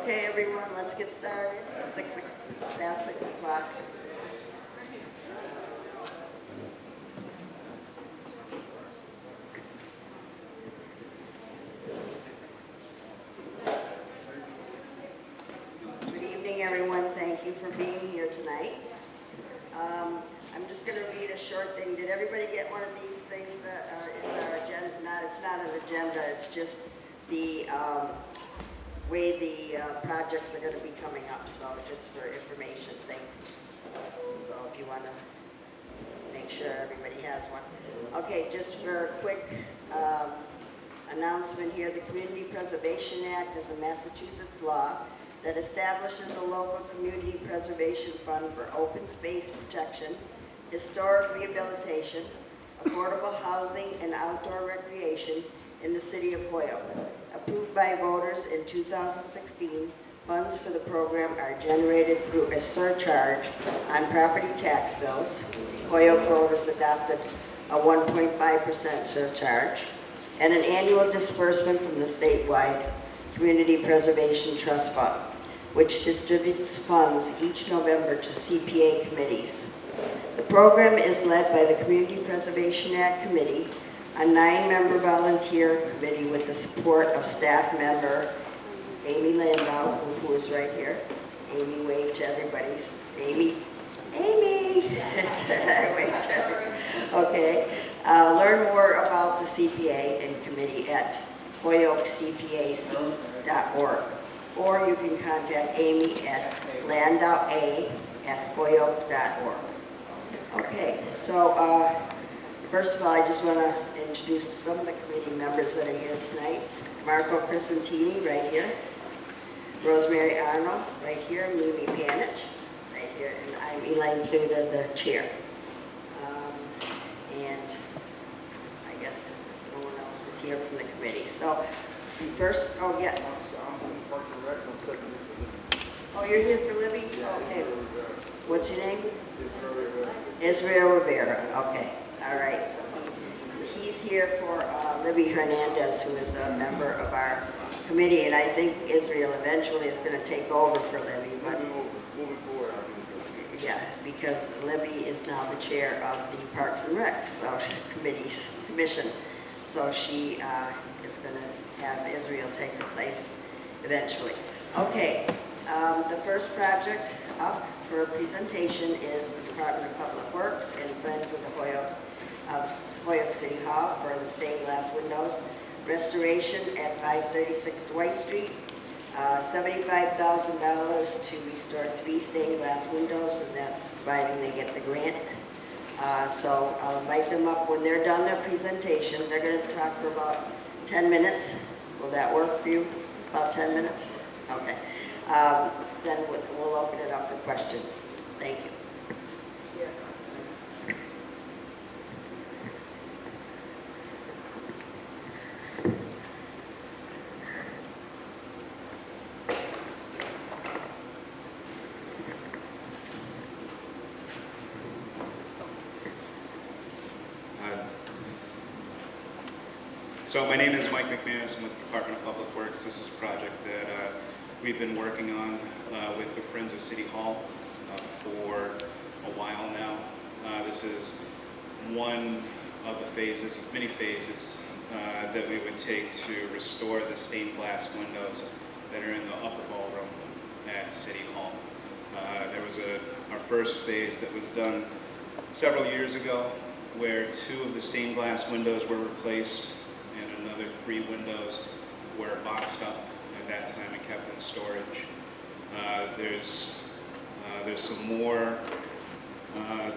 Okay, everyone, let's get started. It's past 6 o'clock. Good evening, everyone. Thank you for being here tonight. I'm just going to read a short thing. Did everybody get one of these things that is our agenda? It's not an agenda. It's just the way the projects are going to be coming up. So just for information's sake. So if you want to make sure everybody has one. Okay, just for a quick announcement here, the Community Preservation Act is a Massachusetts law that establishes a local community preservation fund for open space protection, historic rehabilitation, affordable housing, and outdoor recreation in the city of Holyoke. Approved by voters in 2016, funds for the program are generated through a surcharge on property tax bills. Holyoke voters adopted a 1.5% surcharge and an annual disbursement from the statewide Community Preservation Trust Fund, which distributes funds each November to CPA committees. The program is led by the Community Preservation Act Committee, a 9-member volunteer committee with the support of staff member Amy Landau, who is right here. Amy, wave to everybody. Amy. Amy! I waved to everybody. Okay. Learn more about the CPA and committee at hoyokecpac.org. Or you can contact Amy at landaua@holyoke.org. Okay, so first of all, I just want to introduce some of the committee members that are here tonight. Marco Crescentini, right here. Rosemary Arnold, right here. Mimi Panich, right here. And I'm Elaine Pluta, the chair. And I guess no one else is here from the committee. So first, oh yes. Oh, you're here for Libby? Okay. What's your name? Israel Rivera. Okay. All right. So he's here for Libby Hernandez, who is a member of our committee, and I think Israel eventually is going to take over for Libby. But yeah, because Libby is now the chair of the Parks and Rec commission. So she is going to have Israel take her place eventually. Okay, the first project up for presentation is the Department of Public Works and Friends of the Holyoke City Hall for the stained glass windows restoration at 536 Dwight Street. $75,000 to restore 3 stained glass windows, and that's providing they get the grant. So I'll invite them up when they're done their presentation. They're going to talk for about 10 minutes. Will that work for you? About 10 minutes? Okay. Then we'll open it up for questions. Thank you. So my name is Mike McManus. I'm with the Department of Public Works. This is a project that we've been working on with the Friends of City Hall for a while now. This is one of the phases, of many phases, that we would take to restore the stained glass windows that are in the upper ballroom at City Hall. There was our first phase that was done several years ago where 2 of the stained glass windows were replaced and another 3 windows were boxed up at that time and kept in storage. There's some more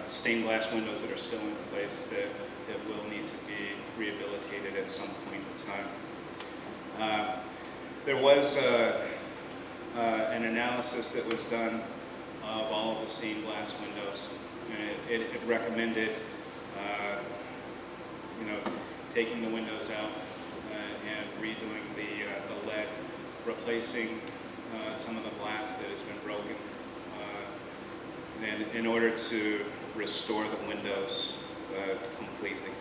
stained glass windows that are still in place that will need to be rehabilitated at some point in time. There was an analysis that was done of all of the stained glass windows, and it recommended taking the windows out and redoing the lead, replacing some of the glass that has been broken, and in order to restore the windows completely.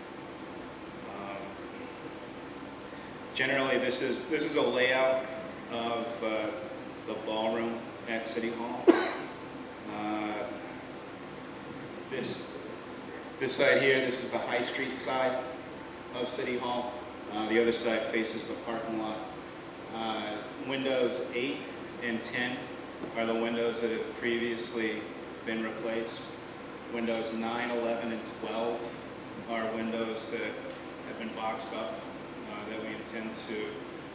Generally, this is a layout of the ballroom at City Hall. This side here, this is the High Street side of City Hall. The other side faces the parking lot. Windows 8 and 10 are the windows that have previously been replaced. Windows 9, 11, and 12 are windows that have been boxed up that we intend to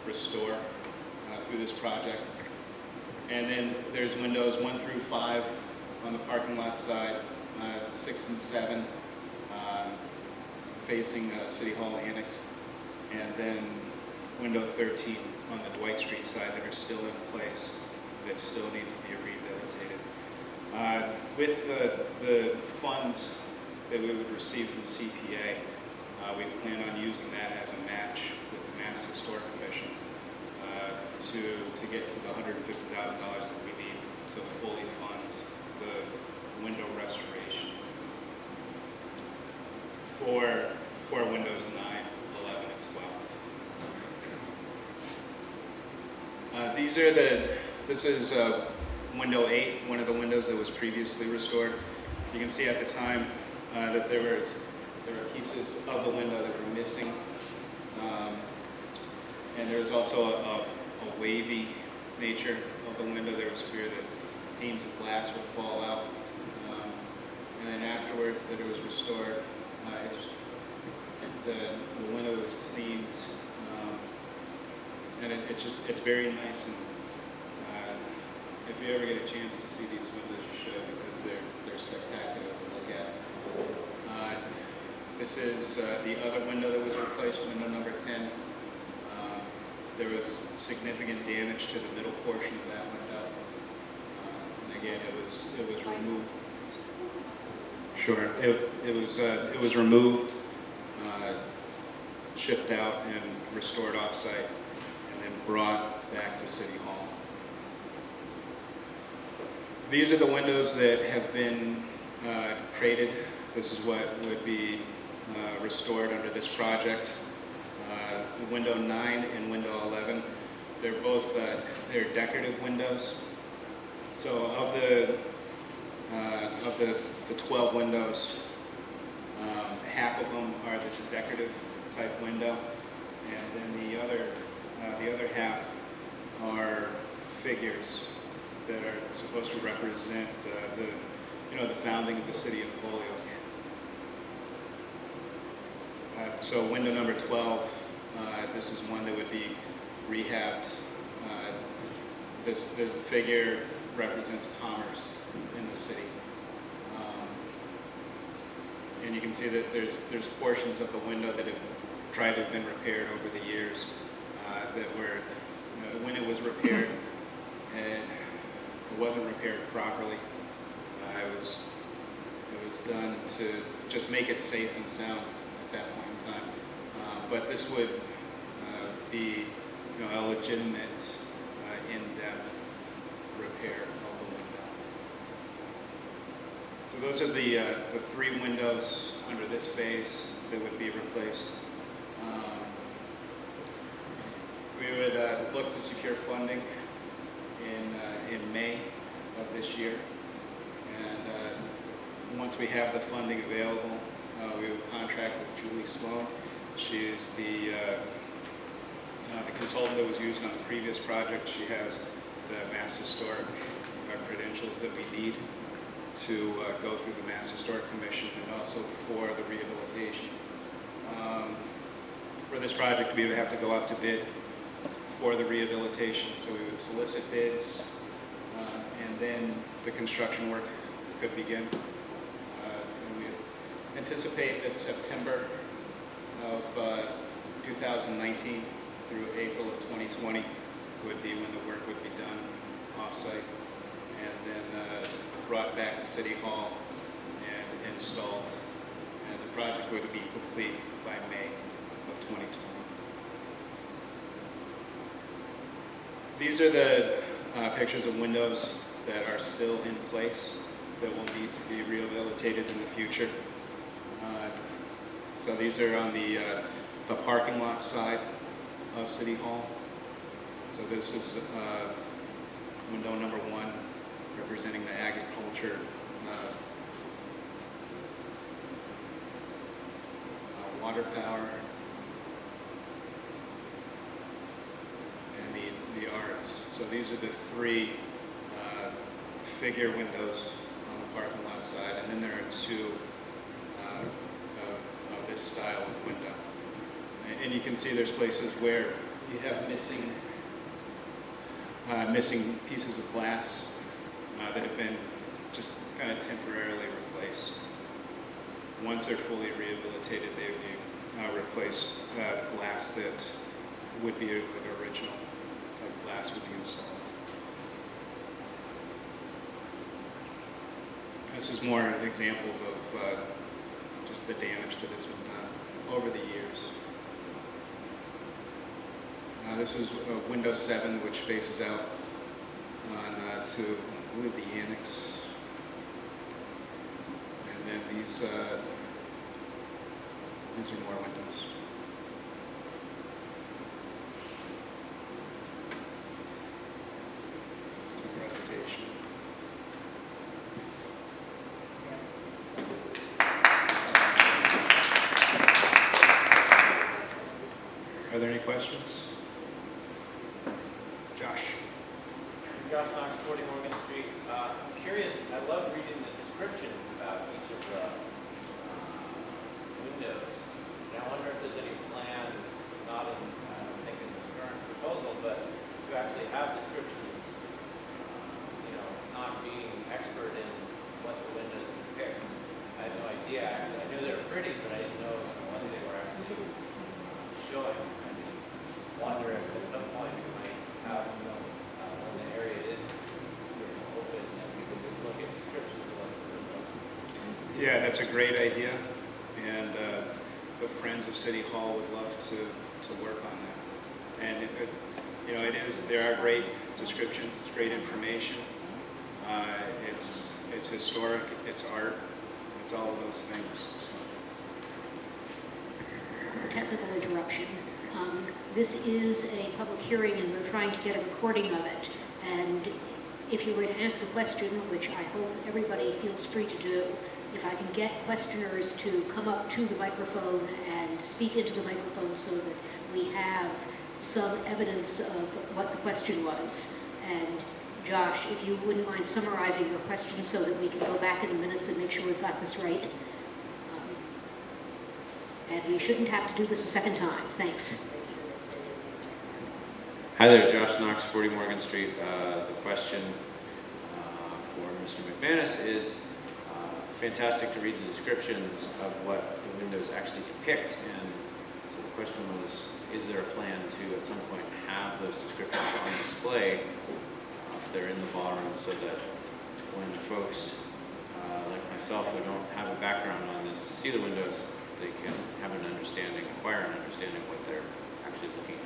restore through this project. And then there's windows 1 through 5 on the parking lot side, 6 and 7 facing City Hall Annex, and then window 13 on the Dwight Street side that are still in place that still need to be rehabilitated. With the funds that we would receive from CPA, we plan on using that as a match with the Mass Historic Commission to get to the $150,000 that we need to fully fund the window restoration for windows 9, 11, and 12. This is window 8, one of the windows that was previously restored. You can see at the time that there were pieces of the window that were missing. And there was also a wavy nature of the window. There was fear that panes of glass would fall out. And then afterwards that it was restored, the window was cleaned. And it's very nice. And if you ever get a chance to see these windows, you should, because they're spectacular to look at. This is the other window that was replaced, window number 10. There was significant damage to the middle portion of that window. And again, it was removed. Sure, it was removed, shipped out, and restored off-site, and then brought back to City Hall. These are the windows that have been created. This is what would be restored under this project. The window 9 and window 11, they're both they're decorative windows. So of the 12 windows, half of them are this decorative type window, and then the other half are figures that are supposed to represent the founding of the city of Holyoke. So window number 12, this is one that would be rehabbed. The figure represents commerce in the city. And you can see that there's portions of the window that have tried to have been repaired over the years that were, when it was repaired, and it wasn't repaired properly. It was done to just make it safe and sound at that point in time. But this would be a legitimate, in-depth repair of the window. So those are the 3 windows under this phase that would be replaced. We would look to secure funding in May of this year, and once we have the funding available, we would contract with Julie Sloan. She is the consultant that was used on the previous project. She has the Mass Historic credentials that we need to go through the Mass Historic Commission, and also for the rehabilitation. For this project, we would have to go out to bid for the rehabilitation, so we would solicit bids, and then the construction work could begin. And we anticipate that September of 2019 through April of 2020 would be when the work would be done off-site, and then brought back to City Hall and installed. And the project would be complete by May of 2020. These are the pictures of windows that are still in place that will need to be rehabilitated in the future. So these are on the parking lot side of City Hall. So this is window number 1, representing the agriculture water power, and the arts. So these are the 3 figure windows on the parking lot side, and then there are 2 of this style of window. And you can see there's places where you have missing pieces of glass that have been just kind of temporarily replaced. Once they're fully rehabilitated, they would be replaced glass that would be like original type glass would be installed. This is more examples of just the damage that has been done over the years. This is window 7, which faces out on to, I believe, the annex. And then these are more windows. It's a presentation. Are there any questions? Josh. Josh Knox, 40 Morgan Street. I'm curious, I love reading the description about each of the windows. And I wonder if there's any plan, not in, I don't think in this current proposal, but to actually have descriptions, not being expert in what the windows depict. I had no idea, actually. I knew they were pretty, but I didn't know what they were actually showing. I just wonder if at some point we might have, when the area is open, and we could look at descriptions of what the windows. Yeah, that's a great idea, and the Friends of City Hall would love to work on that. And there are great descriptions, it's great information. It's historic, it's art, it's all of those things. So. Technical interruption. This is a public hearing and we're trying to get a recording of it. And if you were to ask a question, which I hope everybody feels free to do, if I can get questioners to come up to the microphone and speak into the microphone so that we have some evidence of what the question was. And Josh, if you wouldn't mind summarizing your question so that we can go back in the minutes and make sure we've got this right. And we shouldn't have to do this a second time. Thanks. Hi there, Josh Knox, 40 Morgan Street. The question for Mr. McManus is fantastic to read the descriptions of what the windows actually depict. And so the question was, is there a plan to, at some point, have those descriptions on display if they're in the ballroom so that when folks like myself who don't have a background on this see the windows, they can have an understanding, acquire an understanding of what they're actually looking at.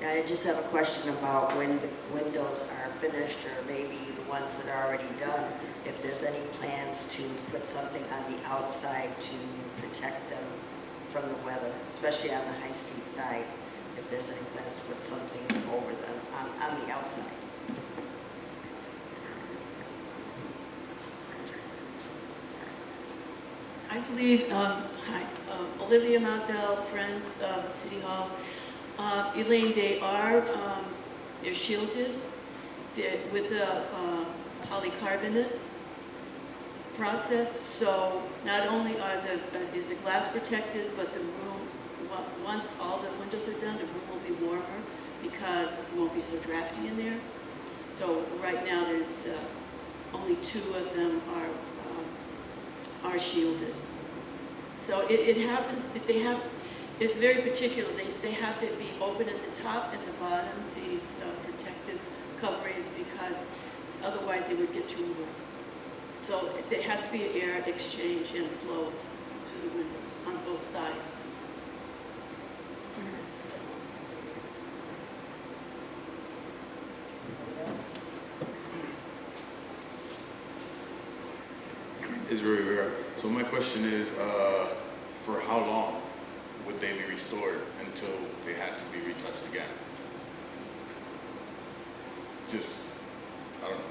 I just have a question about when the windows are finished, or maybe the ones that are already done, if there's any plans to put something on the outside to protect them from the weather, especially on the High Street side, if there's any plans to put something over them on the outside. I believe, Olivia Mazel, Friends of City Hall. Elaine, they're shielded with a polycarbonate process, so not only is the glass protected, but the room, once all the windows are done, the room will be warmer because it won't be so drafty in there. So right now there's only 2 of them are shielded. So it happens that it's very particular. They have to be open at the top and the bottom, these protective coverings, because otherwise they would get too warm. So there has to be air exchange and flows to the windows on both sides. is very rare. So my question is, for how long would they be restored until they had to be retouched again? Just, I don't know.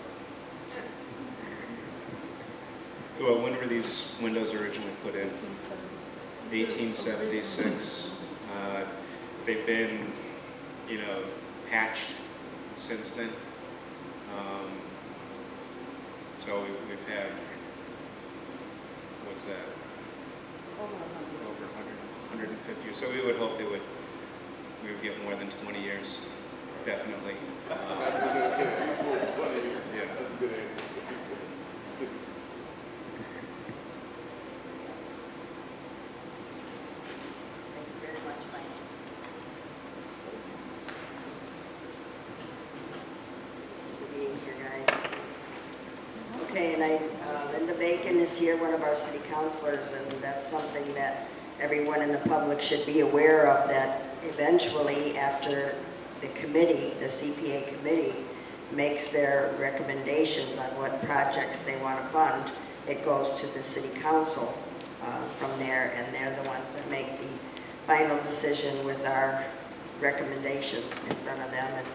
Well, when were these windows originally put in? 1876. They've been, patched since then. So we've had, what's that? Over 150 years. So we would hope we would get more than 20 years, definitely. That's what I was saying. Before 20 years. Yeah. That's a good answer. Thank you very much, Mike. For being here, guys. Okay, and Linda Bacon is here, one of our city councilors, and that's something that everyone in the public should be aware of, that eventually after the committee, the CPA committee, makes their recommendations on what projects they want to fund, it goes to the city council from there, and they're the ones that make the final decision with our recommendations in front of them, and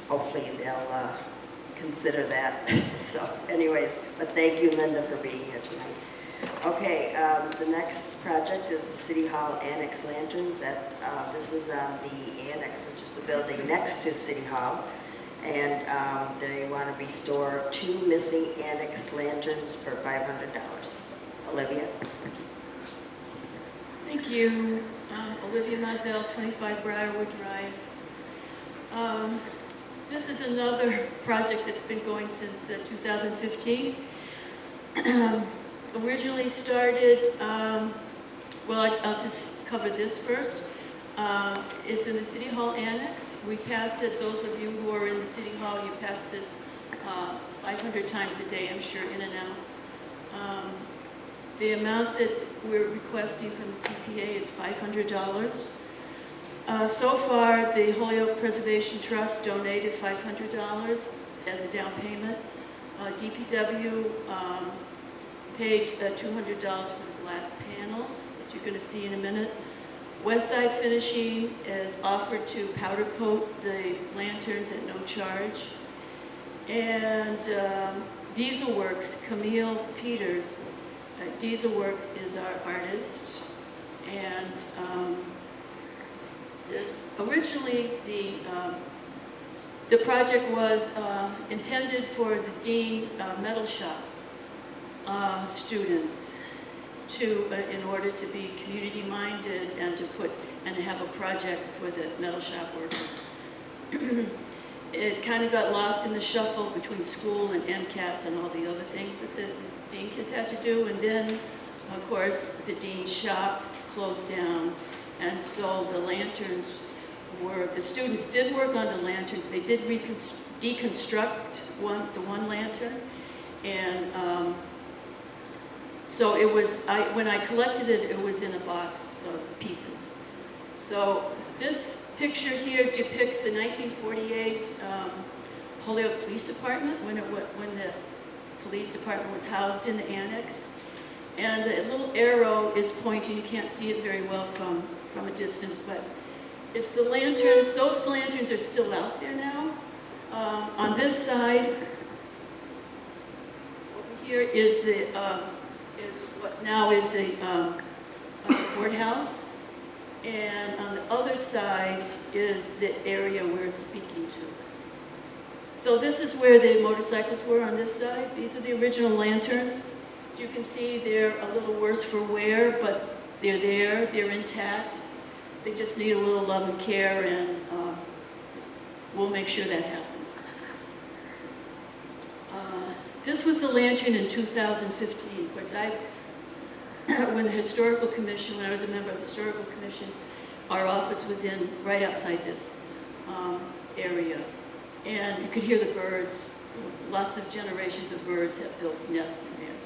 hopefully they'll consider that. So anyways, but thank you, Linda, for being here tonight. Okay, the next project is the City Hall Annex lanterns. This is on the annex, which is the building next to City Hall. And they want to restore 2 missing annex lanterns for $500. Olivia? Thank you. Olivia Mazel, 25 Briarwood Drive. This is another project that's been going since 2015. Originally started, well, I'll just cover this first. It's in the City Hall Annex. We pass it, those of you who are in the City Hall, you pass this 500 times a day, I'm sure, in and out. The amount that we're requesting from the CPA is $500. So far, the Holyoke Preservation Trust donated $500 as a down payment. DPW paid $200 for the glass panels that you're going to see in a minute. Westside Finishing is offered to powder coat the lanterns at no charge. And Diesel Works, Camille Peters, Diesel Works is our artist. And this originally the project was intended for the Dean Metal Shop students to in order to be community minded and to have a project for the metal shop workers. It kind of got lost in the shuffle between school and MCAS and all the other things that the Dean kids had to do, and then of course the Dean's shop closed down. And so the lanterns the students did work on the lanterns. They did deconstruct the one lantern. And so it was, when I collected it, it was in a box of pieces. So this picture here depicts the 1948 Holyoke Police Department when the police department was housed in the annex. And the little arrow is pointing, you can't see it very well from a distance, but it's the lanterns. Those lanterns are still out there now. On this side, over here is what now is the courthouse, and on the other side is the area we're speaking to. So this is where the motorcycles were on this side. These are the original lanterns. As you can see, they're a little worse for wear, but they're there, they're intact. They just need a little love and care, and we'll make sure that happens. This was the lantern in 2015. Of course, when the Historical Commission, when I was a member of the Historical Commission, our office was right outside this area. And you could hear the birds. Lots of generations of birds have built nests in there.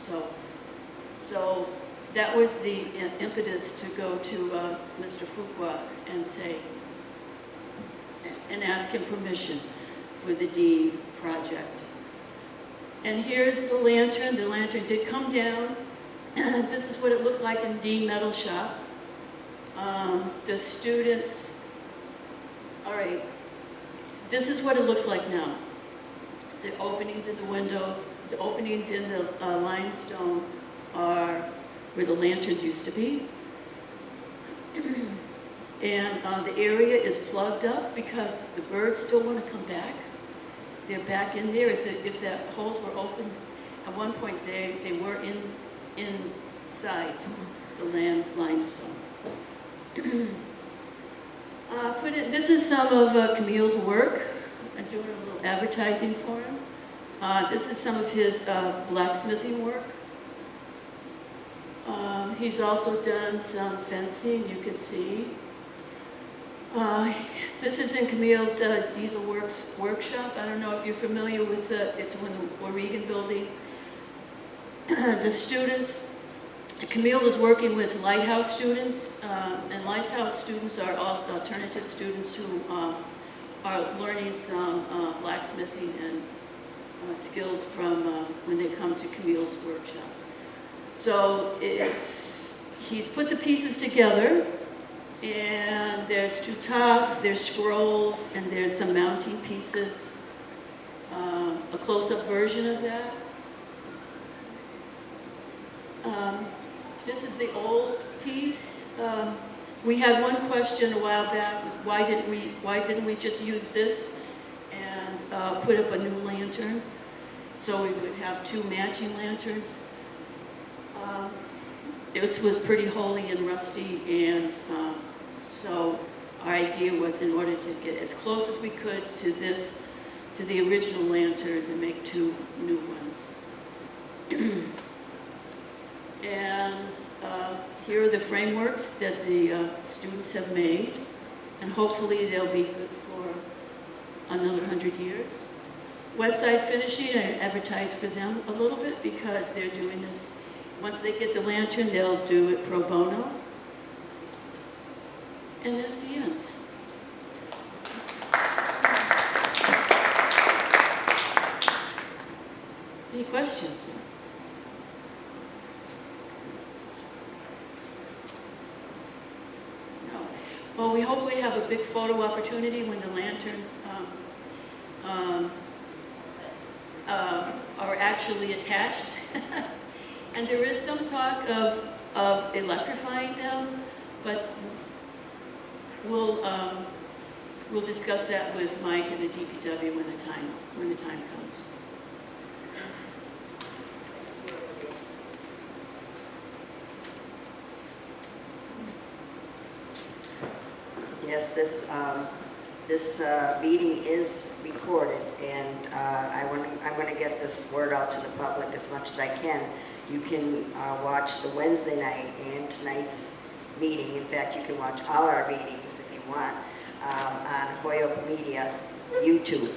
So that was the impetus to go to Mr. Fuqua and ask him permission for the Dean project. And here's the lantern. The lantern did come down. This is what it looked like in Dean Metal Shop. The students, all right, this is what it looks like now. The openings in the windows, the openings in the limestone are where the lanterns used to be. And the area is plugged up because the birds still want to come back. They're back in there. If that holes were open, at one point they were inside the limestone. This is some of Camille's work. I'm doing a little advertising for him. This is some of his blacksmithing work. He's also done some fencing, you can see. This is in Camille's Diesel Works workshop. I don't know if you're familiar with it's in the Oregon building. The students, Camille is working with Lighthouse students, and Lighthouse students are alternative students who are learning some blacksmithing and skills from when they come to Camille's workshop. So he's put the pieces together, and there's two tops, there's scrolls, and there's some mounting pieces. A close-up version of that. This is the old piece. We had one question a while back: why didn't we just use this and put up a new lantern, so we would have two matching lanterns? This was pretty holey and rusty, and so our idea was, in order to get as close as we could to the original lantern, and make two new ones. And here are the frameworks that the students have made, and hopefully they'll be good for another 100 years. Westside Finishing, I advertise for them a little bit because they're doing this. Once they get the lantern, they'll do it pro bono. And that's the end. Any questions? No. Well, we hope we have a big photo opportunity when the lanterns are actually attached. And there is some talk of electrifying them, but we'll discuss that with Mike and the DPW when the time comes. Yes, this meeting is recorded, and I want to get this word out to the public as much as I can. You can watch the Wednesday night and tonight's meeting. In fact, you can watch all our meetings if you want on Holyoke Media YouTube.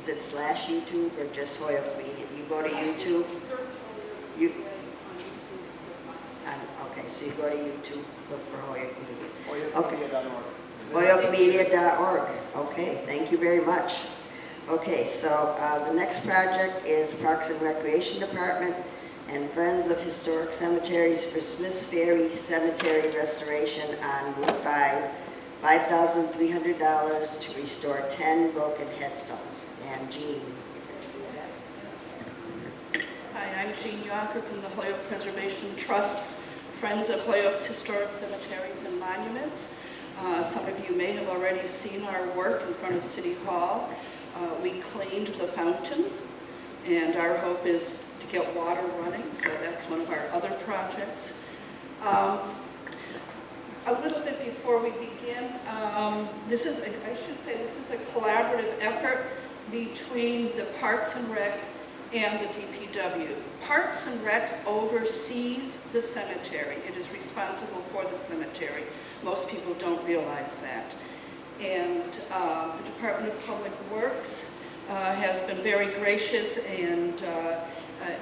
Is it /YouTube or just Holyoke Media? You go to YouTube. Okay, so you go to YouTube, look for Holyoke Media. Okay. HolyokeMedia.org. Okay, thank you very much. Okay, so the next project is Parks and Recreation Department and Friends of Historic Cemeteries for Smiths Ferry Cemetery Restoration on Route 5, $5,300 to restore 10 broken headstones. And Jean. Hi, I'm Jean Yonker from the Holyoke Preservation Trust's Friends of Holyoke's Historic Cemeteries and Monuments. Some of you may have already seen our work in front of City Hall. We cleaned the fountain, and our hope is to get water running, so that's one of our other projects. A little bit before we begin, this is a collaborative effort between the Parks and Rec and the DPW. Parks and Rec oversees the cemetery. It is responsible for the cemetery. Most people don't realize that. And the Department of Public Works has been very gracious and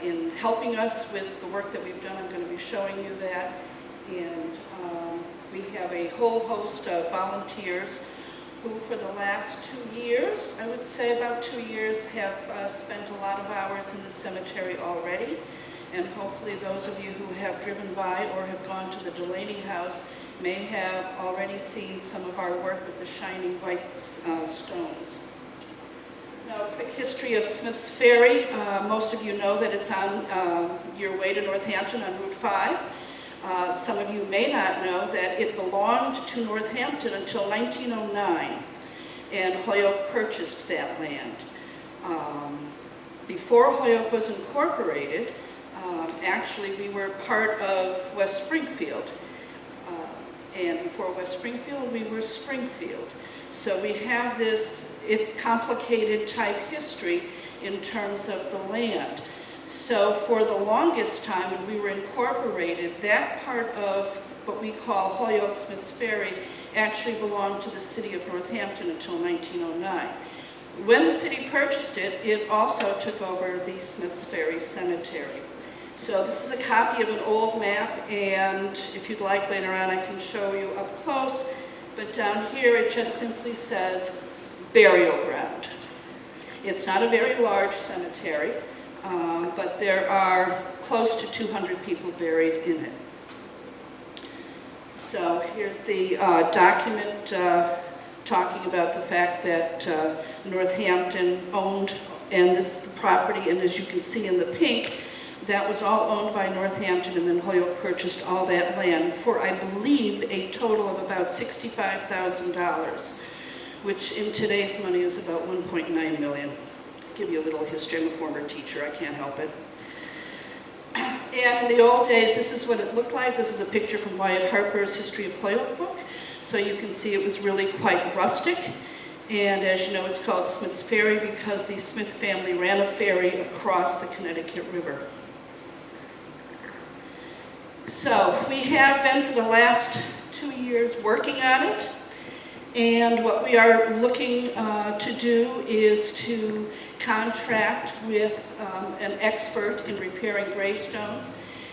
in helping us with the work that we've done. I'm going to be showing you that. And we have a whole host of volunteers who for the last 2 years, I would say about 2 years, have spent a lot of hours in the cemetery already. And hopefully those of you who have driven by or have gone to the Delaney House may have already seen some of our work with the shining white stones. Now, a quick history of Smith's Ferry. Most of you know that it's on your way to Northampton on Route 5. Some of you may not know that it belonged to Northampton until 1909, and Holyoke purchased that land. Before Holyoke was incorporated, actually we were part of West Springfield. And before West Springfield, we were Springfield. So we have this, it's complicated type history in terms of the land. So for the longest time when we were incorporated, that part of what we call Holyoke Smith's Ferry actually belonged to the city of Northampton until 1909. When the city purchased it, it also took over the Smith's Ferry Cemetery. So this is a copy of an old map, and if you'd like later on I can show you up close, but down here it just simply says burial ground. It's not a very large cemetery, but there are close to 200 people buried in it. So here's the document talking about the fact that Northampton owned, and this is the property, and as you can see in the pink, that was all owned by Northampton, and then Holyoke purchased all that land for, I believe, a total of about $65,000, which in today's money is about $1.9 million. I'll give you a little history. I'm a former teacher, I can't help it. And in the old days, this is what it looked like. This is a picture from Wyatt Harper's History of Holyoke book. So you can see it was really quite rustic. And as you know, it's called Smith's Ferry because the Smith family ran a ferry across the Connecticut River. So we have been for the last 2 years working on it. And what we are looking to do is to contract with an expert in repairing gravestones,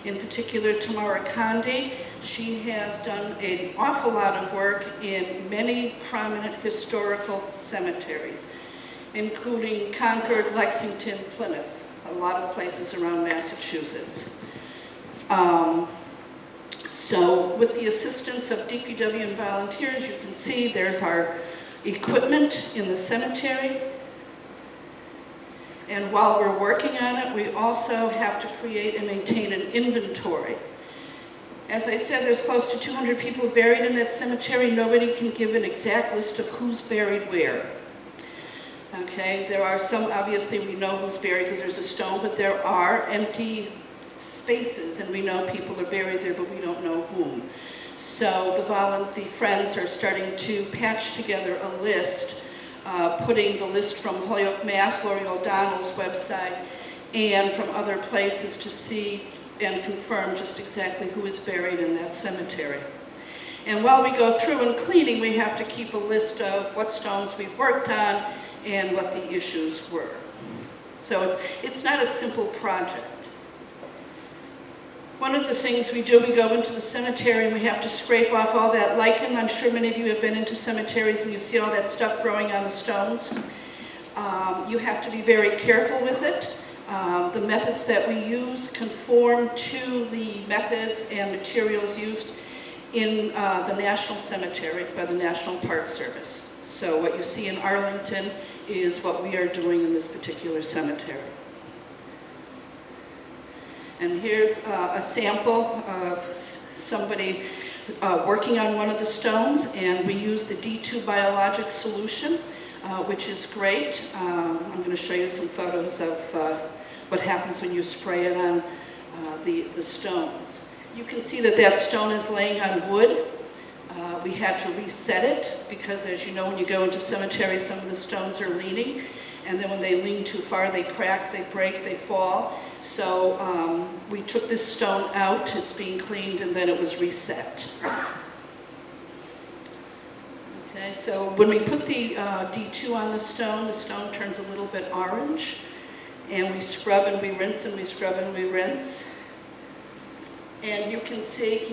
in particular Tamara Condi. She has done an awful lot of work in many prominent historical cemeteries, including Concord, Lexington, Plymouth, a lot of places around Massachusetts. So with the assistance of DPW and volunteers, you can see there's our equipment in the cemetery. And while we're working on it, we also have to create and maintain an inventory. As I said, there's close to 200 people buried in that cemetery. Nobody can give an exact list of who's buried where. Okay, there are some, obviously we know who's buried because there's a stone, but there are empty spaces, and we know people are buried there, but we don't know whom. So the friends are starting to patch together a list, putting the list from Holyoke, Mass, Lori O'Donnell's website, and from other places to see and confirm just exactly who is buried in that cemetery. And while we go through and cleaning, we have to keep a list of what stones we've worked on and what the issues were. So it's not a simple project. One of the things we do, we go into the cemetery and we have to scrape off all that lichen. I'm sure many of you have been into cemeteries and you see all that stuff growing on the stones. You have to be very careful with it. The methods that we use conform to the methods and materials used in the national cemeteries by the National Park Service. So what you see in Arlington is what we are doing in this particular cemetery. And here's a sample of somebody working on one of the stones, and we use the D2 biologic solution, which is great. I'm going to show you some photos of what happens when you spray it on the stones. You can see that that stone is laying on wood. We had to reset it because, as you know, when you go into cemeteries, some of the stones are leaning, and then when they lean too far, they crack, they break, they fall. So we took this stone out, it's being cleaned, and then it was reset. Okay, so when we put the D2 on the stone turns a little bit orange, and we scrub and we rinse and we scrub and we rinse. And you can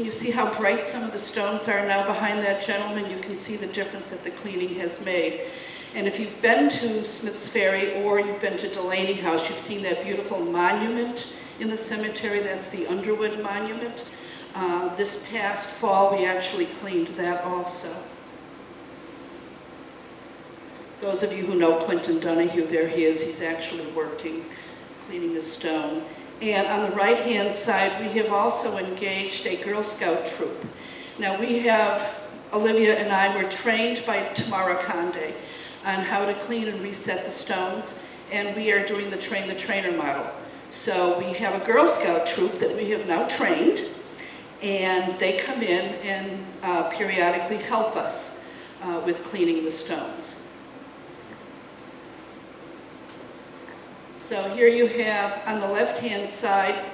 you see how bright some of the stones are now behind that gentleman? You can see the difference that the cleaning has made. And if you've been to Smith's Ferry or you've been to Delaney House, you've seen that beautiful monument in the cemetery. That's the Underwood Monument. This past fall, we actually cleaned that also. Those of you who know Quentin Donahue, there he is. He's actually working, cleaning the stone. And on the right-hand side, we have also engaged a Girl Scout troop. Now we have, Olivia and I were trained by Tamara Conde on how to clean and reset the stones, and we are doing the train the trainer model. So we have a Girl Scout troop that we have now trained, and they come in and periodically help us with cleaning the stones. So here you have, on the left-hand side,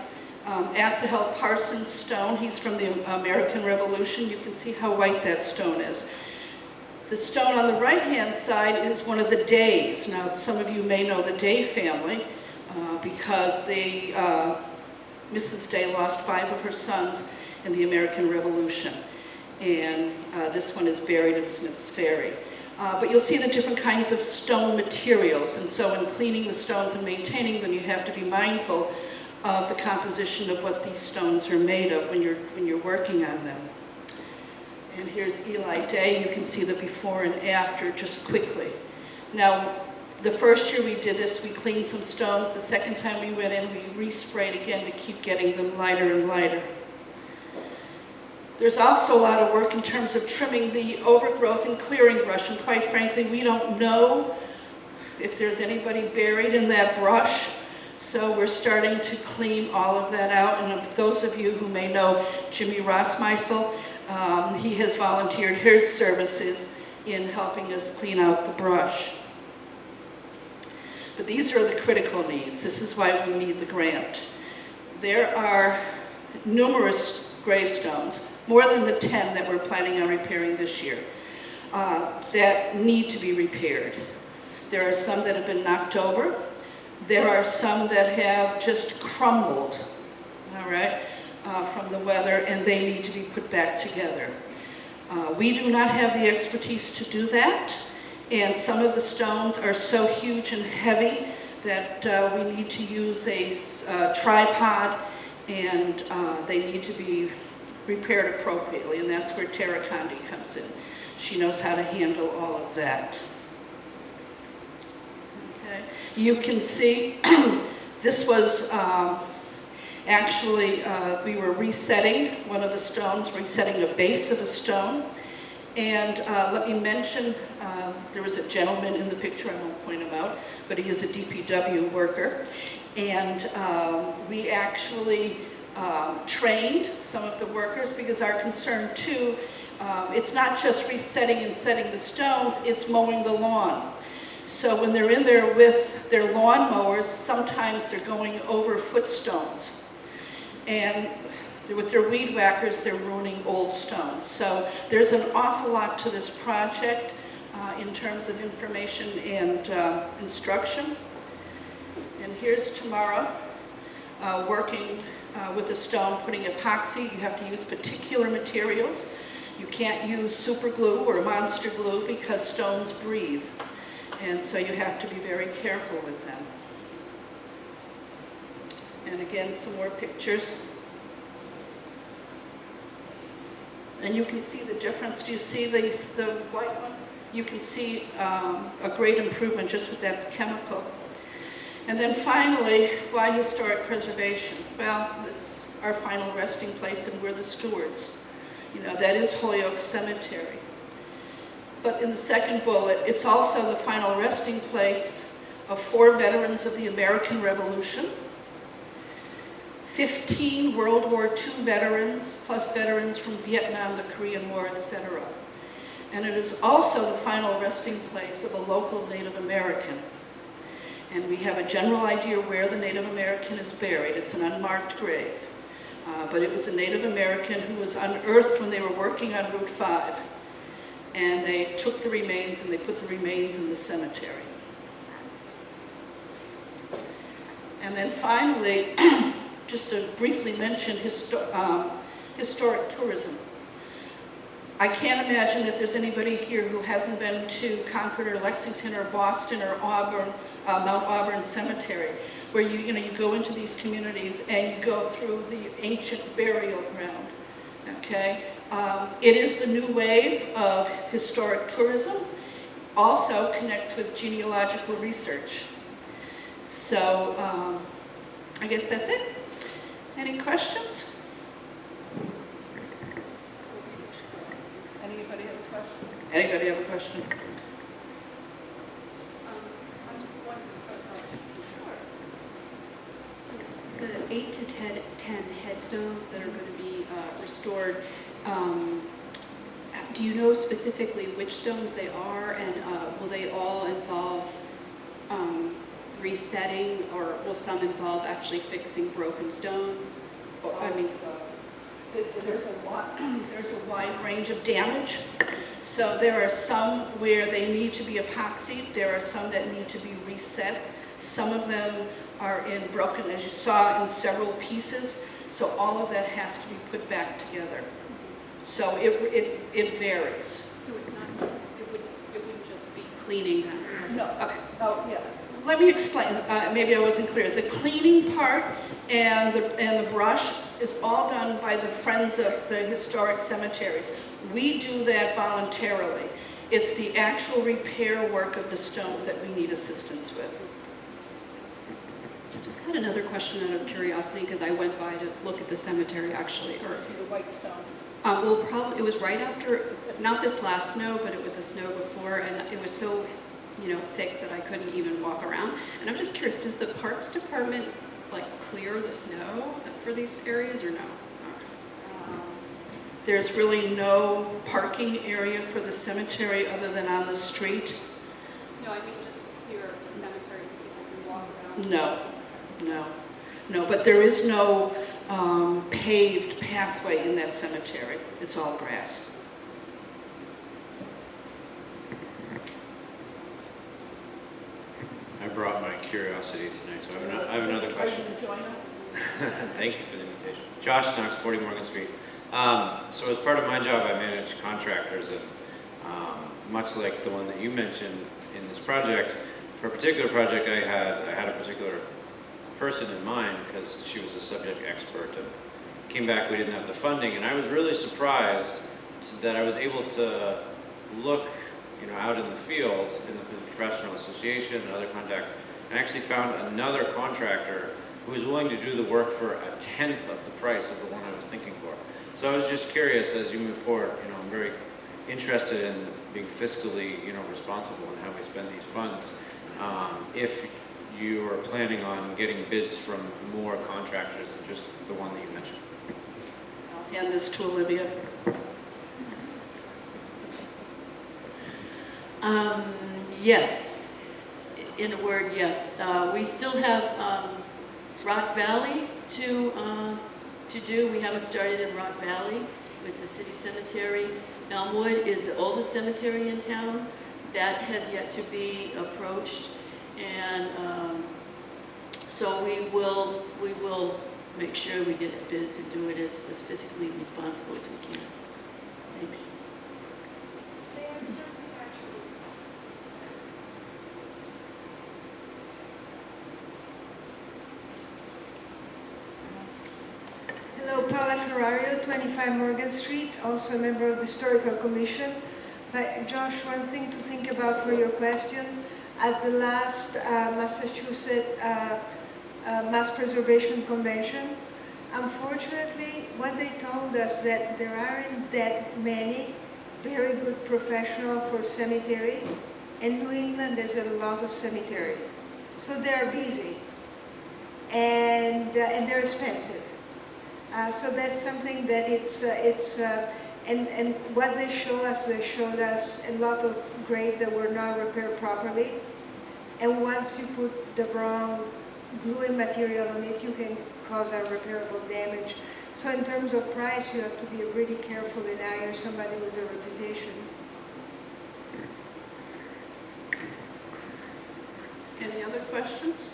Asahel Parsons stone. He's from the American Revolution. You can see how white that stone is. The stone on the right-hand side is one of the Days. Now, some of you may know the Day family because they, Mrs. Day lost 5 of her sons in the American Revolution. And this one is buried at Smith's Ferry. But you'll see the different kinds of stone materials, and so in cleaning the stones and maintaining them, you have to be mindful of the composition of what these stones are made of when you're working on them. And here's Eli Day. You can see the before and after just quickly. Now, the first year we did this, we cleaned some stones. The second time we went in, we resprayed again to keep getting them lighter and lighter. There's also a lot of work in terms of trimming the overgrowth and clearing brush, and quite frankly, we don't know if there's anybody buried in that brush, so we're starting to clean all of that out. And of those of you who may know Jimmy Rossmeisel, he has volunteered his services in helping us clean out the brush. But these are the critical needs. This is why we need the grant. There are numerous gravestones, more than the 10 that we're planning on repairing this year, that need to be repaired. There are some that have been knocked over. There are some that have just crumbled, all right, from the weather, and they need to be put back together. We do not have the expertise to do that, and some of the stones are so huge and heavy that we need to use a tripod, and they need to be repaired appropriately, and that's where Tara Conde comes in. She knows how to handle all of that. Okay. You can see this was actually, we were resetting one of the stones, resetting a base of a stone. And let me mention, there was a gentleman in the picture, I won't point him out, but he is a DPW worker. And we actually trained some of the workers, because our concern too, it's not just resetting and setting the stones, it's mowing the lawn. So when they're in there with their lawn mowers, sometimes they're going over footstones. And with their weed whackers, they're ruining old stones. So there's an awful lot to this project in terms of information and instruction. And here's Tamara working with a stone, putting epoxy. You have to use particular materials. You can't use super glue or monster glue because stones breathe. And so you have to be very careful with them. And again, some more pictures. And you can see the difference. Do you see the white one? You can see a great improvement just with that chemical. And then finally, why historic preservation? Well, it's our final resting place, and we're the stewards. You know, that is Holyoke Cemetery. But in the second bullet, it's also the final resting place of 4 veterans of the American Revolution, 15 World War II veterans, plus veterans from Vietnam, the Korean War, etc. And it is also the final resting place of a local Native American. And we have a general idea where the Native American is buried. It's an unmarked grave. But it was a Native American who was unearthed when they were working on Route 5. And they took the remains and they put the remains in the cemetery. And then finally, just to briefly mention historic tourism. I can't imagine that there's anybody here who hasn't been to Concord or Lexington or Boston or Auburn, Mount Auburn Cemetery, where you go into these communities and you go through the ancient burial ground, okay? It is the new wave of historic tourism, also connects with genealogical research. So I guess that's it. Any questions? Anybody have a question? Anybody have a question? I'm just wondering, So the 8 to 10 headstones that are going to be restored, do you know specifically which stones they are, and will they all involve resetting, or will some involve actually fixing broken stones? I mean, there's a wide range of damage. So there are some where they need to be epoxied. There are some that need to be reset. Some of them are in broken, as you saw, in several pieces. So all of that has to be put back together. So it varies. so it's not, it wouldn't just be cleaning them? That's No. Okay. Oh, yeah. Let me explain. Maybe I wasn't clear. The cleaning part and the brush is all done by the Friends of the Historic Cemeteries. We do that voluntarily. It's the actual repair work of the stones that we need assistance with. I just had another question out of curiosity, because I went by to look at the cemetery actually, or The white stones. well, probably it was right after, not this last snow, but it was a snow before, and it was so, thick that I couldn't even walk around. And I'm just curious, does the Parks Department clear the snow for these areas, or no? There's really no parking area for the cemetery other than on the street. No, I mean just to clear the cemetery so people can walk around. No, but there is no paved pathway in that cemetery. It's all grass. I brought my curiosity tonight, so I have another question. Are you going to join us? Thank you for the invitation. Josh Knox, 40 Morgan Street. So as part of my job, I manage contractors, and much like the one that you mentioned in this project, for a particular project I had a particular person in mind because she was a subject expert, and came back, we didn't have the funding, and I was really surprised that I was able to look out in the field, in the professional association and other contacts, and actually found another contractor who was willing to do the work for 1/10 of the price of the one I was thinking for. So I was just curious, as you move forward, I'm very interested in being fiscally, responsible in how we spend these funds. If you are planning on getting bids from more contractors than just the one that you mentioned. I'll hand this to Olivia. Yes, in a word, yes. We still have Rock Valley to do. We haven't started in Rock Valley. It's a city cemetery. Elmwood is the oldest cemetery in town. That has yet to be approached, and so we will make sure we get bids and do it as physically responsible as we can. Thanks. Hello, Paula Ferrario, 25 Morgan Street, also a member of the Historical Commission. But Josh, one thing to think about for your question, at the last Massachusetts Mass Preservation Convention, unfortunately, what they told us that there aren't that many very good professionals for cemetery. In New England, there's a lot of cemetery. So they're busy, and they're expensive. So that's something that and what they showed us a lot of graves that were not repaired properly. And once you put the wrong gluing material on it, you can cause irreparable damage. So in terms of price, you have to be really careful and hire somebody with a reputation. Any other questions?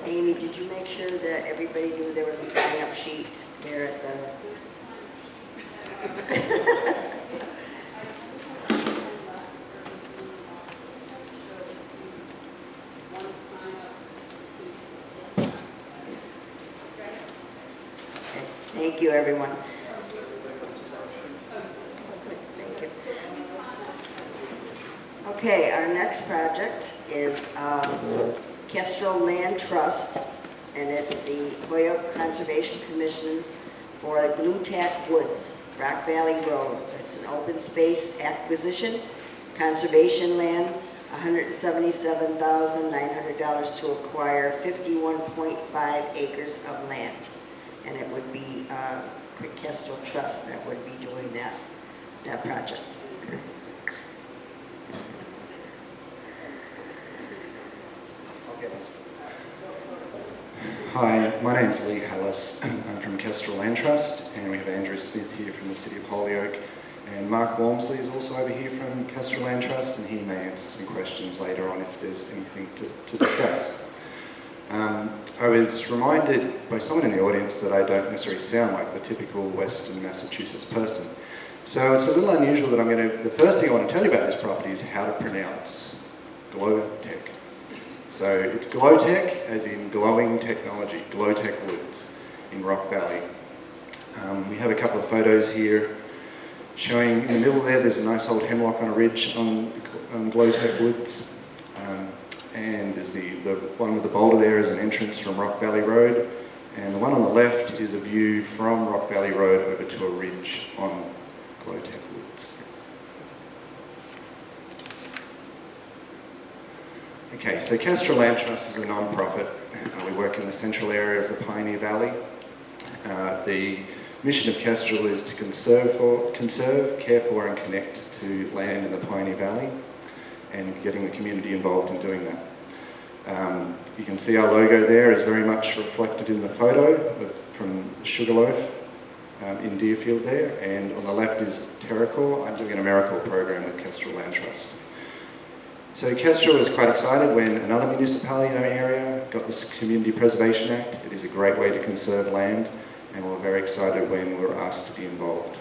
Amy, did you make sure that everybody knew there was a sign-up sheet there at the... Thank you, everyone. Thank you. Okay, our next project is Kestrel Land Trust, and it's the Holyoke Conservation Commission for Glue-Tack Woods, Rock Valley Road. It's an open space acquisition, conservation land, $177,900 to acquire 51.5 acres of land. And it would be Kestrel Trust that would be doing that project. Hi, my name's Lee Ellis. I'm from Kestrel Land Trust, and we have Andrew Smith here from the City of Holyoke. And Mark Walmsley is also over here from Kestrel Land Trust, and he may answer some questions later on if there's anything to discuss. I was reminded by someone in the audience that I don't necessarily sound like the typical Western Massachusetts person. So it's a little unusual that the first thing I want to tell you about this property is how to pronounce Glowtech. So it's Glowtech, as in glowing technology, Glowtech Woods in Rock Valley. We have a couple of photos here showing in the middle there's a nice old hemlock on a ridge on Glowtech Woods. And there's the one with the boulder there is an entrance from Rock Valley Road, and the one on the left is a view from Rock Valley Road over to a ridge on Glowtech Woods. Okay, so Kestrel Land Trust is a non-profit. We work in the central area of the Pioneer Valley. The mission of Kestrel is to conserve, care for, and connect to land in the Pioneer Valley, and getting the community involved in doing that. You can see our logo there is very much reflected in the photo from Sugarloaf in Deerfield there, and on the left is TerraCore. I'm doing an AmeriCorps program with Kestrel Land Trust. So Kestrel was quite excited when another municipality in our area got this Community Preservation Act. It is a great way to conserve land, and we're very excited when we were asked to be involved.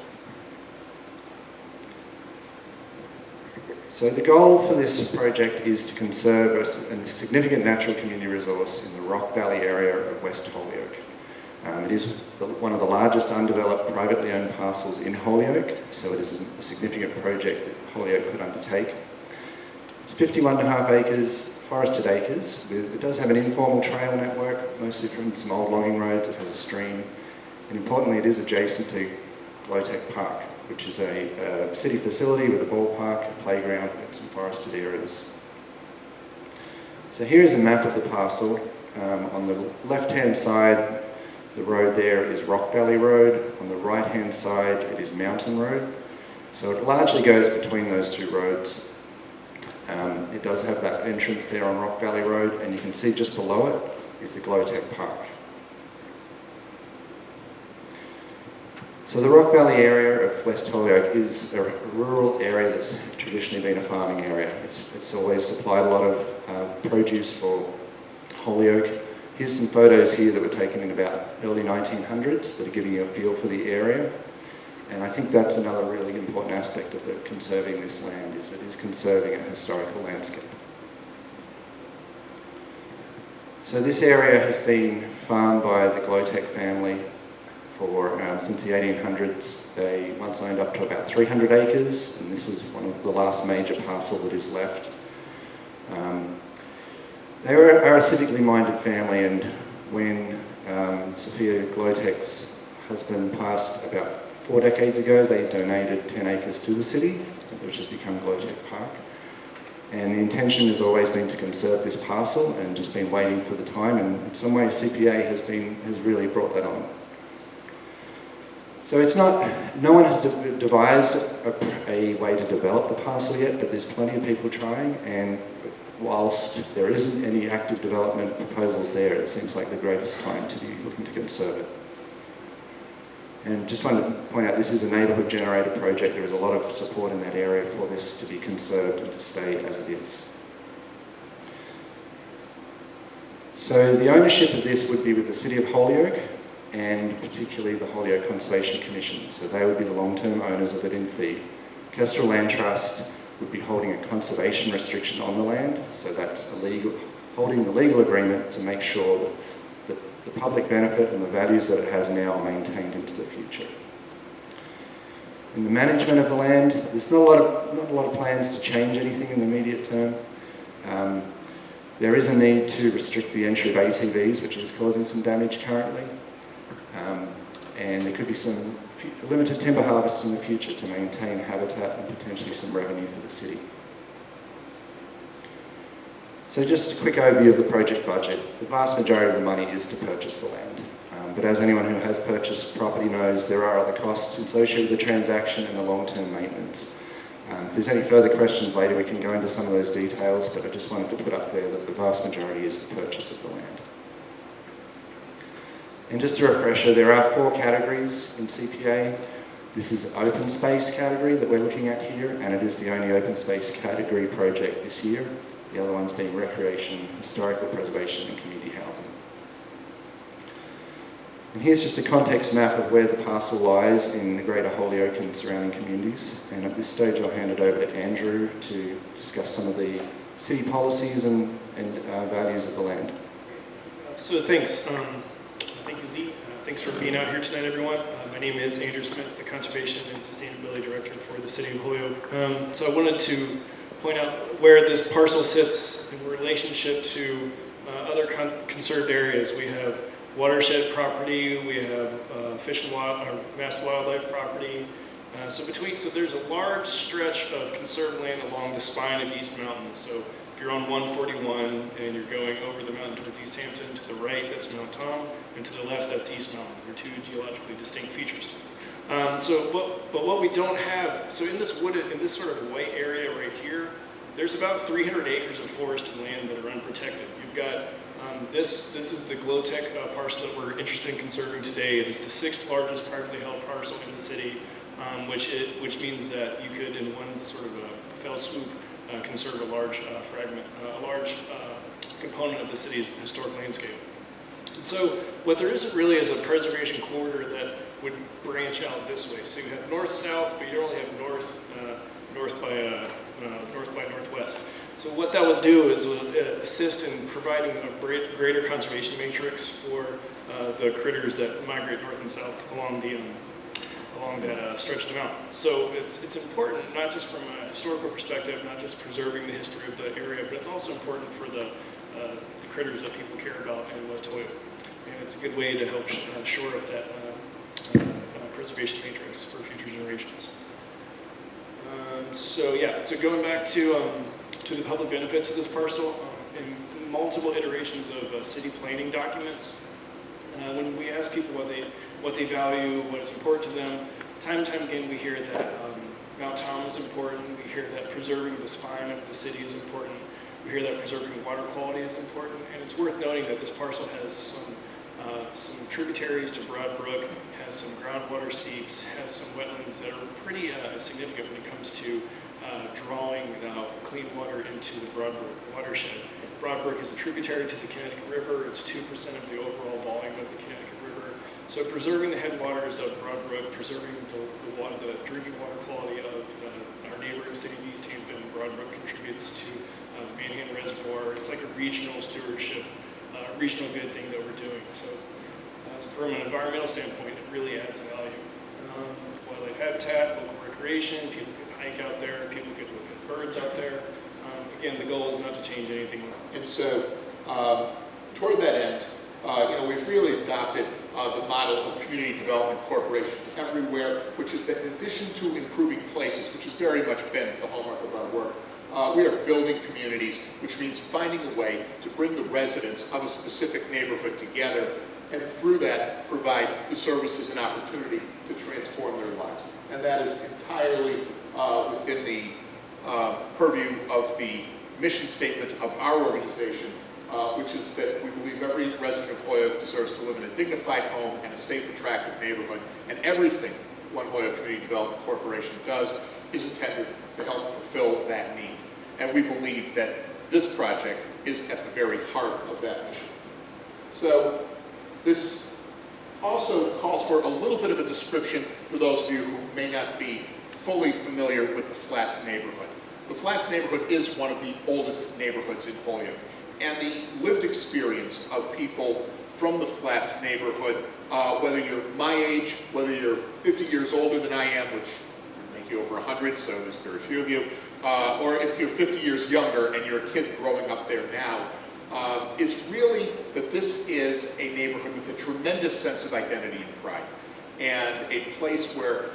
So the goal for this project is to conserve a significant natural community resource in the Rock Valley area of West Holyoke. It is one of the largest undeveloped privately owned parcels in Holyoke, so it is a significant project that Holyoke could undertake. It's 51.5 acres, forested acres. It does have an informal trail network, mostly from some old logging roads. It has a stream, and importantly it is adjacent to Glowtech Park, which is a city facility with a ballpark, a playground, and some forested areas. So here is a map of the parcel. On the left-hand side, the road there is Rock Valley Road. On the right-hand side, it is Mountain Road. So it largely goes between those two roads. It does have that entrance there on Rock Valley Road, and you can see just below it is the Glowtech Park. So the Rock Valley area of West Holyoke is a rural area that's traditionally been a farming area. It's always supplied a lot of produce for Holyoke. Here's some photos here that were taken in about early 1900s that are giving you a feel for the area. And I think that's another really important aspect of conserving this land, is it is conserving a historical landscape. So this area has been farmed by the Glowtech family since the 1800s. They once owned up to about 300 acres, and this is one of the last major parcel that is left. They are a civically minded family, and when Sophia Glowtech's husband passed about 4 decades ago, they donated 10 acres to the city, which has become Glowtech Park. And the intention has always been to conserve this parcel, and just been waiting for the time, and in some ways CPA has really brought that on. So no one has devised a way to develop the parcel yet, but there's plenty of people trying, and whilst there isn't any active development proposals there, it seems like the greatest time to be looking to conserve it. And just wanted to point out, this is a neighbourhood generator project. There is a lot of support in that area for this to be conserved and to stay as it is. So the ownership of this would be with the City of Holyoke and particularly the Holyoke Conservation Commission. So they would be the long-term owners of it in fee. Kestrel Land Trust would be holding a conservation restriction on the land, so that's holding the legal agreement to make sure that the public benefit and the values that it has now are maintained into the future. In the management of the land, there's not a lot of plans to change anything in the immediate term. There is a need to restrict the entry of ATVs, which is causing some damage currently. And there could be some limited timber harvests in the future to maintain habitat and potentially some revenue for the city. So just a quick overview of the project budget. The vast majority of the money is to purchase the land. But as anyone who has purchased property knows, there are other costs associated with the transaction and the long-term maintenance. If there's any further questions later, we can go into some of those details, but I just wanted to put up there that the vast majority is the purchase of the land. And just a refresher, there are 4 categories in CPA. This is open space category that we're looking at here, and it is the only open space category project this year. The other ones being recreation, historical preservation, and community housing. And here's just a context map of where the parcel lies in the greater Holyoke and surrounding communities. And at this stage, I'll hand it over to Andrew to discuss some of the city policies and values of the land. So thanks. Thank you, Lee. Thanks for being out here tonight, everyone. My name is Andrew Smith, the Conservation and Sustainability Director for the City of Holyoke. So I wanted to point out where this parcel sits in relationship to other conserved areas. We have watershed property, we have fish and mass wildlife property. So there's a large stretch of conserved land along the spine of East Mountain. So if you're on 141 and you're going over the mountain towards East Hampton, to the right that's Mount Tom, and to the left that's East Mountain. They're 2 geologically distinct features. But what we don't have, so in this sort of white area right here, there's about 300 acres of forested land that are unprotected. You've got this is the Glowtech parcel that we're interested in conserving today. It is the 6th largest privately held parcel in the city, which means that you could, in one sort of a fell swoop, conserve a large component of the city's historic landscape. And so what there isn't really is a preservation corridor that would branch out this way. So you have north-south, but you only have north by northwest. So what that would do is assist in providing a greater conservation matrix for the critters that migrate north and south along that stretch of the mountain. So it's important, not just from a historical perspective, not just preserving the history of the area, but it's also important for the critters that people care about in West Holyoke. And it's a good way to help shore up that preservation matrix for future generations. So going back to the public benefits of this parcel, in multiple iterations of city planning documents, when we ask people what they value, what is important to them, time and time again we hear that Mount Tom is important, we hear that preserving the spine of the city is important, we hear that preserving water quality is important, and it's worth noting that this parcel has some tributaries to Broad Brook, has some groundwater seeps, has some wetlands that are pretty significant when it comes to drawing clean water into the Broad Brook watershed. Broad Brook is a tributary to the Connecticut River. It's 2% of the overall volume of the Connecticut River. So preserving the headwaters of Broad Brook, preserving the drinking water quality of our neighboring city of East Hampton, Broad Brook contributes to the Manhattan Reservoir. It's like a regional stewardship, regional good thing that we're doing. So from an environmental standpoint, it really adds value. Wildlife habitat, local recreation, people can hike out there, people can look at birds out there. Again, the goal is not to change anything. And so, toward that end, we've really adopted the model of community development corporations everywhere, which is that in addition to improving places, which has very much been the hallmark of our work, we are building communities, which means finding a way to bring the residents of a specific neighborhood together, and through that, provide the services and opportunity to transform their lives. And that is entirely within the purview of the mission statement of our organization, which is that we believe every resident of Holyoke deserves to live in a dignified home and a safe, attractive neighborhood, and everything One Holyoke Community Development Corporation does is intended to help fulfill that need. And we believe that this project is at the very heart of that mission. So this also calls for a little bit of a description for those of you who may not be fully familiar with the Flats neighborhood. The Flats neighborhood is one of the oldest neighborhoods in Holyoke, and the lived experience of people from the Flats neighborhood, whether you're my age, whether you're 50 years older than I am, which would make you over 100, so there's very few of you, or if you're 50 years younger and you're a kid growing up there now, is really that this is a neighborhood with a tremendous sense of identity and pride, and a place where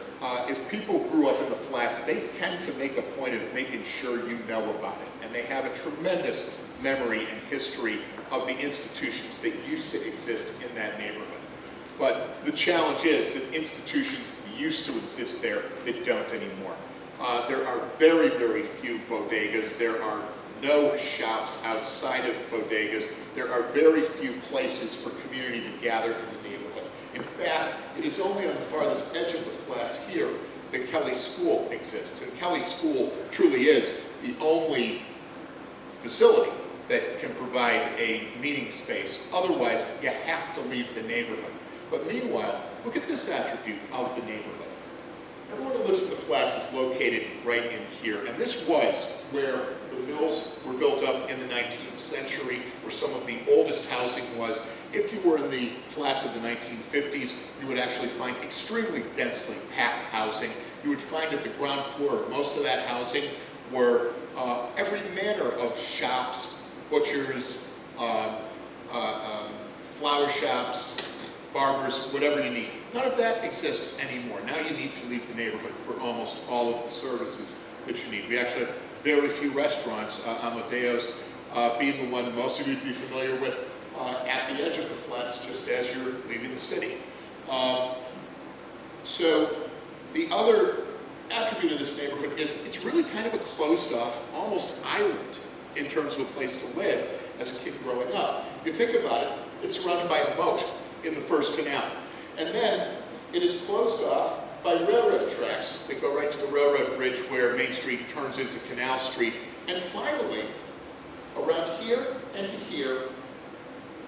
if people grew up in the Flats, they tend to make a point of making sure you know about it, and they have a tremendous memory and history of the institutions that used to exist in that neighborhood. But the challenge is that institutions used to exist there that don't anymore. There are very, very few bodegas. There are no shops outside of bodegas. There are very few places for community to gather in the neighborhood. In fact, it is only on the farthest edge of the Flats here that Kelly School exists. And Kelly School truly is the only facility that can provide a meeting space. Otherwise, you have to leave the neighborhood. But meanwhile, look at this attribute of the neighborhood. Everyone who lives in the Flats is located right in here. And this was where the mills were built up in the 19th century, where some of the oldest housing was. If you were in the Flats of the 1950s, you would actually find extremely densely packed housing. You would find at the ground floor of most of that housing were every manner of shops, butchers, flower shops, barbers, whatever you need. None of that exists anymore. Now you need to leave the neighborhood for almost all of the services that you need. We actually have very few restaurants, Amadeo's being the one most of you would be familiar with, at the edge of the Flats, just as you're leaving the city. So the other attribute of this neighborhood is it's really kind of a closed off, almost island in terms of a place to live as a kid growing up. If you think about it, it's surrounded by a moat in the first canal. And then it is closed off by railroad tracks that go right to the railroad bridge where Main Street turns into Canal Street. And finally, around here and to here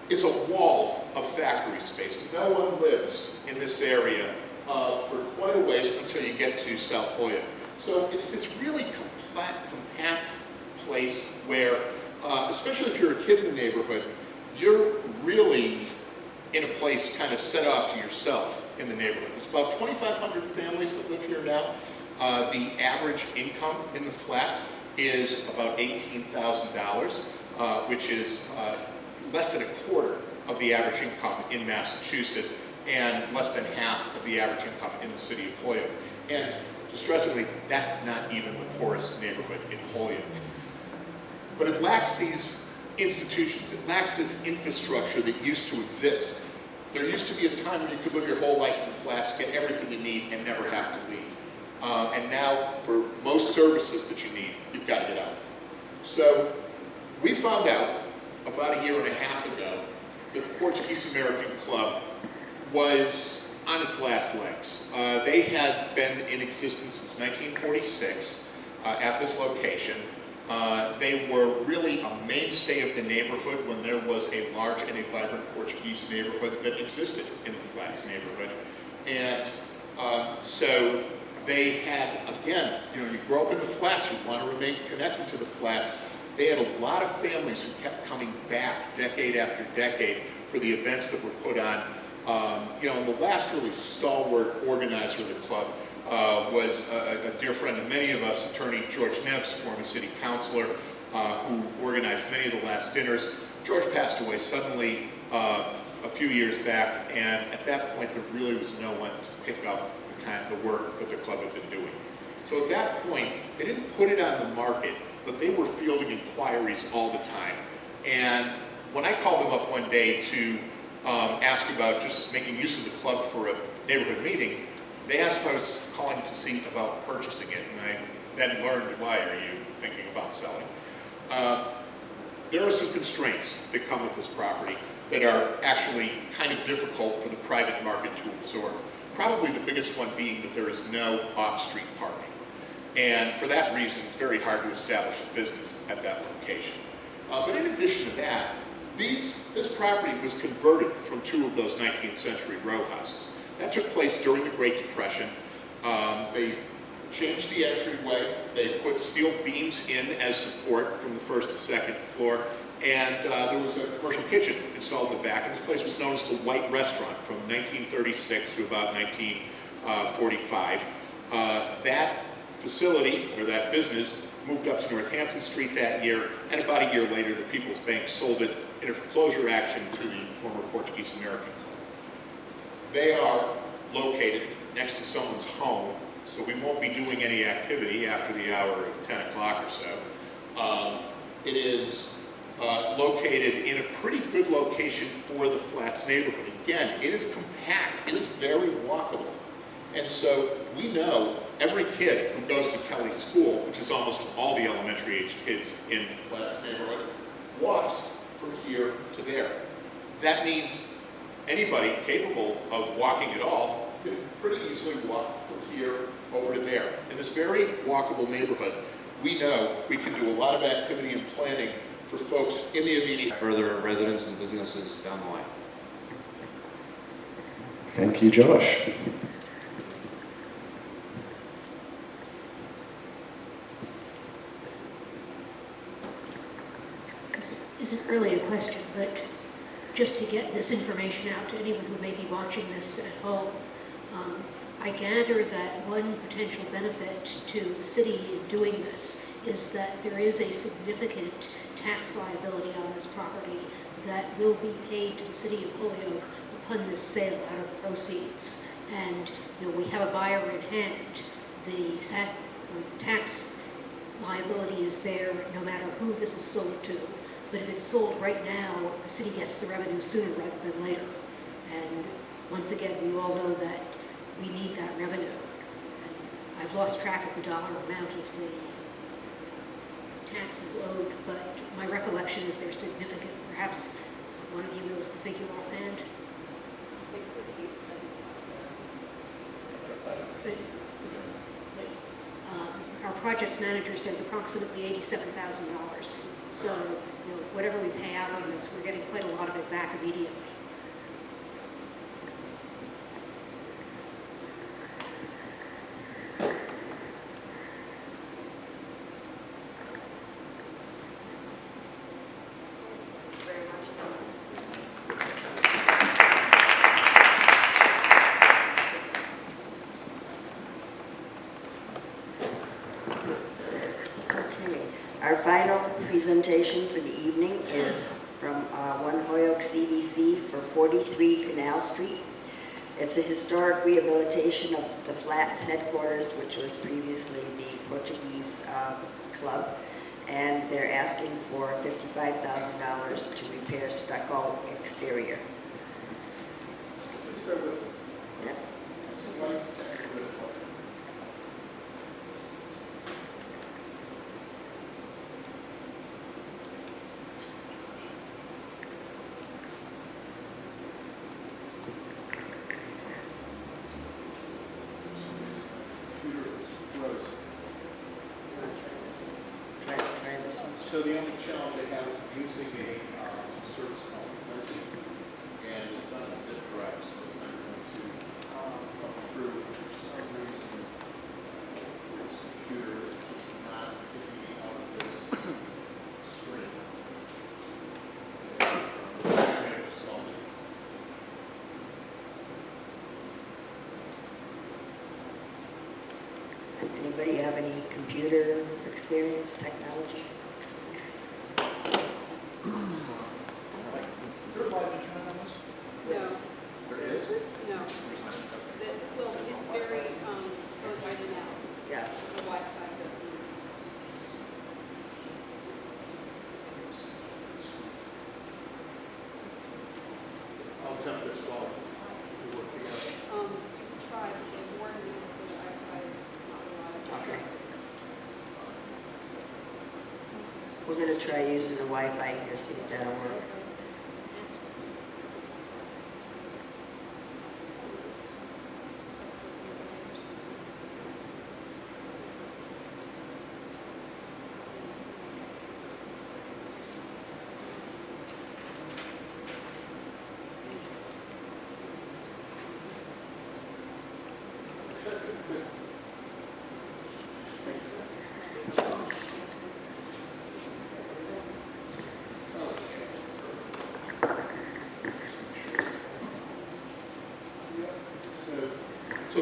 is a wall of factory space. No one lives in this area for quite a ways until you get to South Holyoke. So it's this really compact place where, especially if you're a kid in the neighborhood, you're really in a place kind of set off to yourself in the neighborhood. There's about 2,500 families that live here now. The average income in the Flats is about $18,000, which is less than a quarter of the average income in Massachusetts and less than half of the average income in the city of Holyoke. And distressingly, that's not even the poorest neighborhood in Holyoke. But it lacks these institutions. It lacks this infrastructure that used to exist. There used to be a time when you could live your whole life in the Flats, get everything you need, and never have to leave. And now, for most services that you need, you've got to get out. So we found out about a year and a half ago that the Portuguese American Club was on its last legs. They had been in existence since 1946 at this location. They were really a mainstay of the neighborhood when there was a large and a vibrant Portuguese neighborhood that existed in the Flats neighborhood. And so they had, again, you grow up in the Flats, you want to remain connected to the Flats. They had a lot of families who kept coming back decade after decade for the events that were put on. And the last really stalwart organizer of the club was a dear friend of many of us, attorney George Neves, former city councilor, who organized many of the last dinners. George passed away suddenly a few years back, and at that point there really was no one to pick up the work that the club had been doing. So at that point, they didn't put it on the market, but they were fielding inquiries all the time. And when I called them up one day to ask about just making use of the club for a neighborhood meeting, they asked if I was calling to see about purchasing it, and I then learned, why are you thinking about selling? There are some constraints that come with this property that are actually kind of difficult for the private market to absorb. Probably the biggest one being that there is no off-street parking. And for that reason, it's very hard to establish a business at that location. But in addition to that, This property was converted from two of those 19th century row houses. That took place during the Great Depression. They changed the entryway. They put steel beams in as support from the first to second floor. And there was a commercial kitchen installed in the back. And this place was known as the White Restaurant from 1936 to about 1945. That facility, or that business, moved up to Northampton Street that year. And about a year later, the People's Bank sold it in a foreclosure action to the former Portuguese American Club. They are located next to someone's home, so we won't be doing any activity after the hour of 10 o'clock or so. It is located in a pretty good location for the Flats neighborhood. Again, it is compact, it is very walkable. And so we know every kid who goes to Kelly School, which is almost all the elementary age kids in the Flats neighborhood, walks from here to there. That means anybody capable of walking at all can pretty easily walk from here over to there. In this very walkable neighborhood, we know we can do a lot of activity and planning for folks in the immediate. Further residents and businesses down the line. Thank you, Josh. This isn't really a question, but just to get this information out to anyone who may be watching this at home, I gather that one potential benefit to the city in doing this is that there is a significant tax liability on this property that will be paid to the city of Holyoke upon this sale out of the proceeds. And we have a buyer in hand. The tax liability is there no matter who this is sold to. But if it's sold right now, the city gets the revenue sooner rather than later. And once again, we all know that we need that revenue. And I've lost track of the dollar amount of the taxes owed, but my recollection is they're significant. Perhaps one of you knows the figure offhand. I think it was 87,000. But our projects manager says approximately $87,000. So, whatever we pay out on this, we're getting quite a lot of it back immediately. Our final presentation for the evening is from One Holyoke CDC for 43 Canal Street. It's a historic rehabilitation of the Flats headquarters, which was previously the Portuguese club, and they're asking for $55,000 to repair stucco exterior. Yeah. Try this one. So the only challenge I have is using a service called Lindsay, and it's on a zip drive, so it's not going to come through. For some reason, this computer is not getting me out of this screen. I have to solve it. Anybody have any computer experience, technology experience? Is there a live internet on this? Yes. There is? No. Well, it's very, goes in and out. Yeah. The Wi-Fi goes in. I'll attempt this while we work together. You can try, but they warn me that the Wi-Fi is not reliable. Okay. We're going to try using the Wi-Fi here, see if that'll work.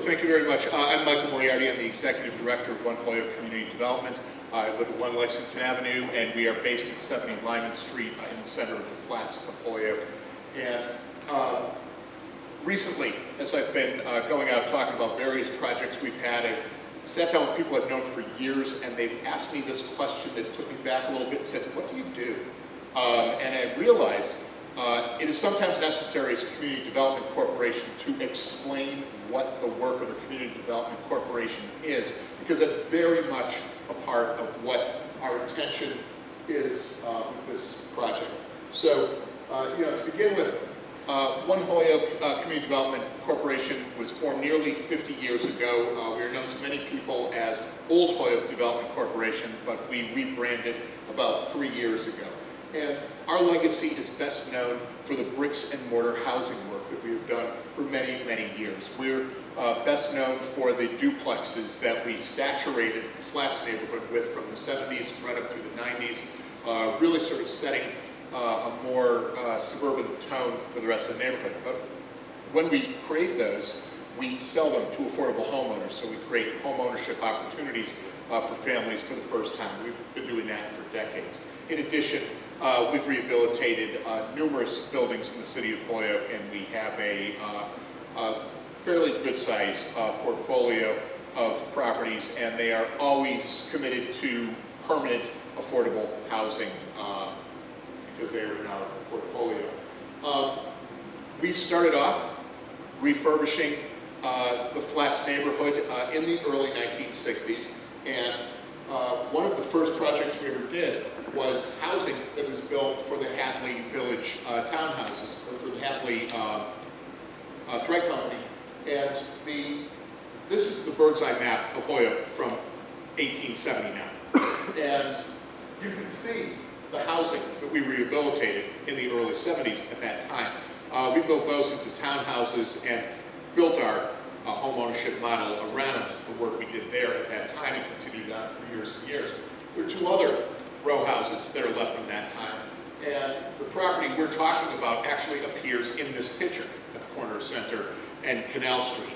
thank you very much. I'm Michael Moriarty. I'm the Executive Director of One Holyoke Community Development. I live at 1 Lexington Avenue, and we are based at 70 Lyman Street in the center of the flats of Holyoke. And recently, as I've been going out talking about various projects we've had, I've sat down with people I've known for years, and they've asked me this question that took me back a little bit and said, what do you do? And I realized it is sometimes necessary as a community development corporation to explain what the work of a community development corporation is, because that's very much a part of what our intention is with this project. So, to begin with, One Holyoke Community Development Corporation was formed nearly 50 years ago. We are known to many people as Old Holyoke Development Corporation, but we rebranded about 3 years ago. And our legacy is best known for the bricks and mortar housing work that we have done for many, many years. We're best known for the duplexes that we saturated the Flats neighborhood with from the 70s right up through the 90s, really sort of setting a more suburban tone for the rest of the neighborhood. But when we create those, we sell them to affordable homeowners, so we create home ownership opportunities for families for the first time. We've been doing that for decades. In addition, we've rehabilitated numerous buildings in the city of Holyoke, and we have a fairly good-sized portfolio of properties, and they are always committed to permanent affordable housing because they are in our portfolio. We started off refurbishing the Flats neighborhood in the early 1960s, and one of the first projects we ever did was housing that was built for the Hadley Village townhouses, or for the Hadley Thread Company. And this is the bird's eye map of Holyoke from 1879. And you can see the housing that we rehabilitated in the early 70s at that time. We built those into townhouses and built our home ownership model around the work we did there at that time and continued on for years and years. There are 2 other row houses that are left from that time. And the property we're talking about actually appears in this picture at the corner of Center and Canal Street.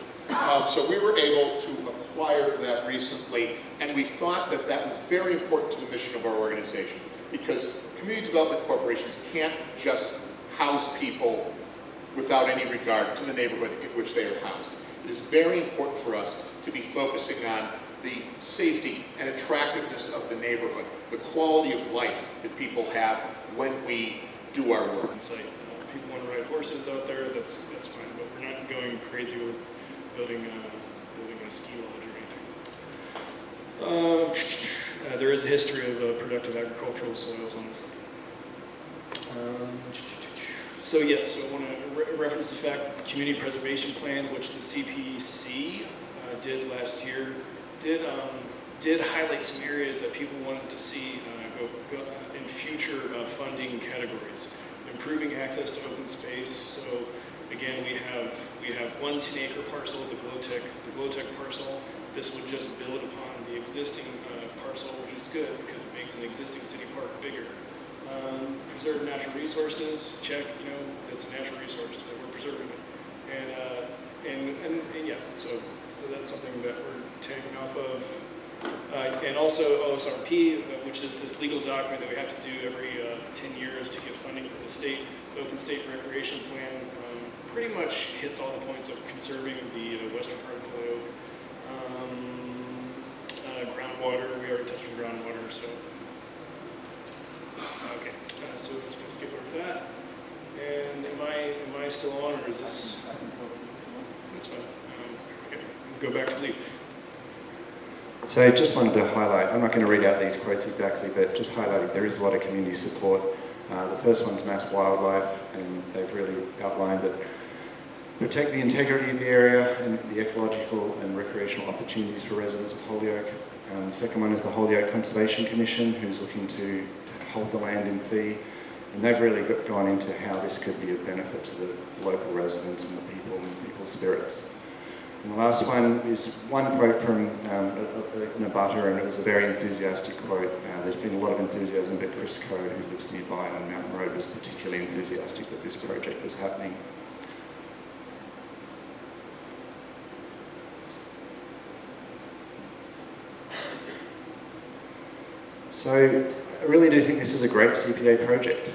So we were able to acquire that recently, and we thought that that was very important to the mission of our organization, because community development corporations can't just house people without any regard to the neighborhood in which they are housed. It is very important for us to be focusing on the safety and attractiveness of the neighborhood, the quality of life that people have when we do our work. It's like people want to ride horses out there, that's fine, but we're not going crazy with building a ski lodge or anything. There is a history of productive agricultural soils on this. So yes, so I want to reference the fact that the Community Preservation Plan, which the CPC did last year, did highlight some areas that people wanted to see go in future funding categories. Improving access to open space. So again, we have 1 10-acre parcel, the Glowtech parcel. This would just build upon the existing parcel, which is good because it makes an existing city park bigger. Preserve natural resources, check, that's a natural resource, that we're preserving it. And yeah, so that's something that we're taking off of. And also OSRP, which is this legal document that we have to do every 10 years to get funding from the state. The Open State Recreation Plan pretty much hits all the points of conserving the western part of Holyoke. Groundwater, we already touched on groundwater, so. Okay, so we're just going to skip over that. And am I still on, or is this? That's fine. Okay, go back to Lee. So I just wanted to highlight, I'm not going to read out these quotes exactly, but just highlighting there is a lot of community support. The first one's Mass Wildlife, and they've really outlined that protect the integrity of the area and the ecological and recreational opportunities for residents of Holyoke. The second one is the Adria Conservation Commission, who's looking to hold the land in fee, and they've really gone into how this could be of benefit to the local residents and the people and people's spirits. And the last one is one quote from an abutter, and it was a very enthusiastic quote. There's been a lot of enthusiasm, but Chris Coe, who lives nearby on Mountain Road, was particularly enthusiastic that this project was happening. So I really do think this is a great CPA project.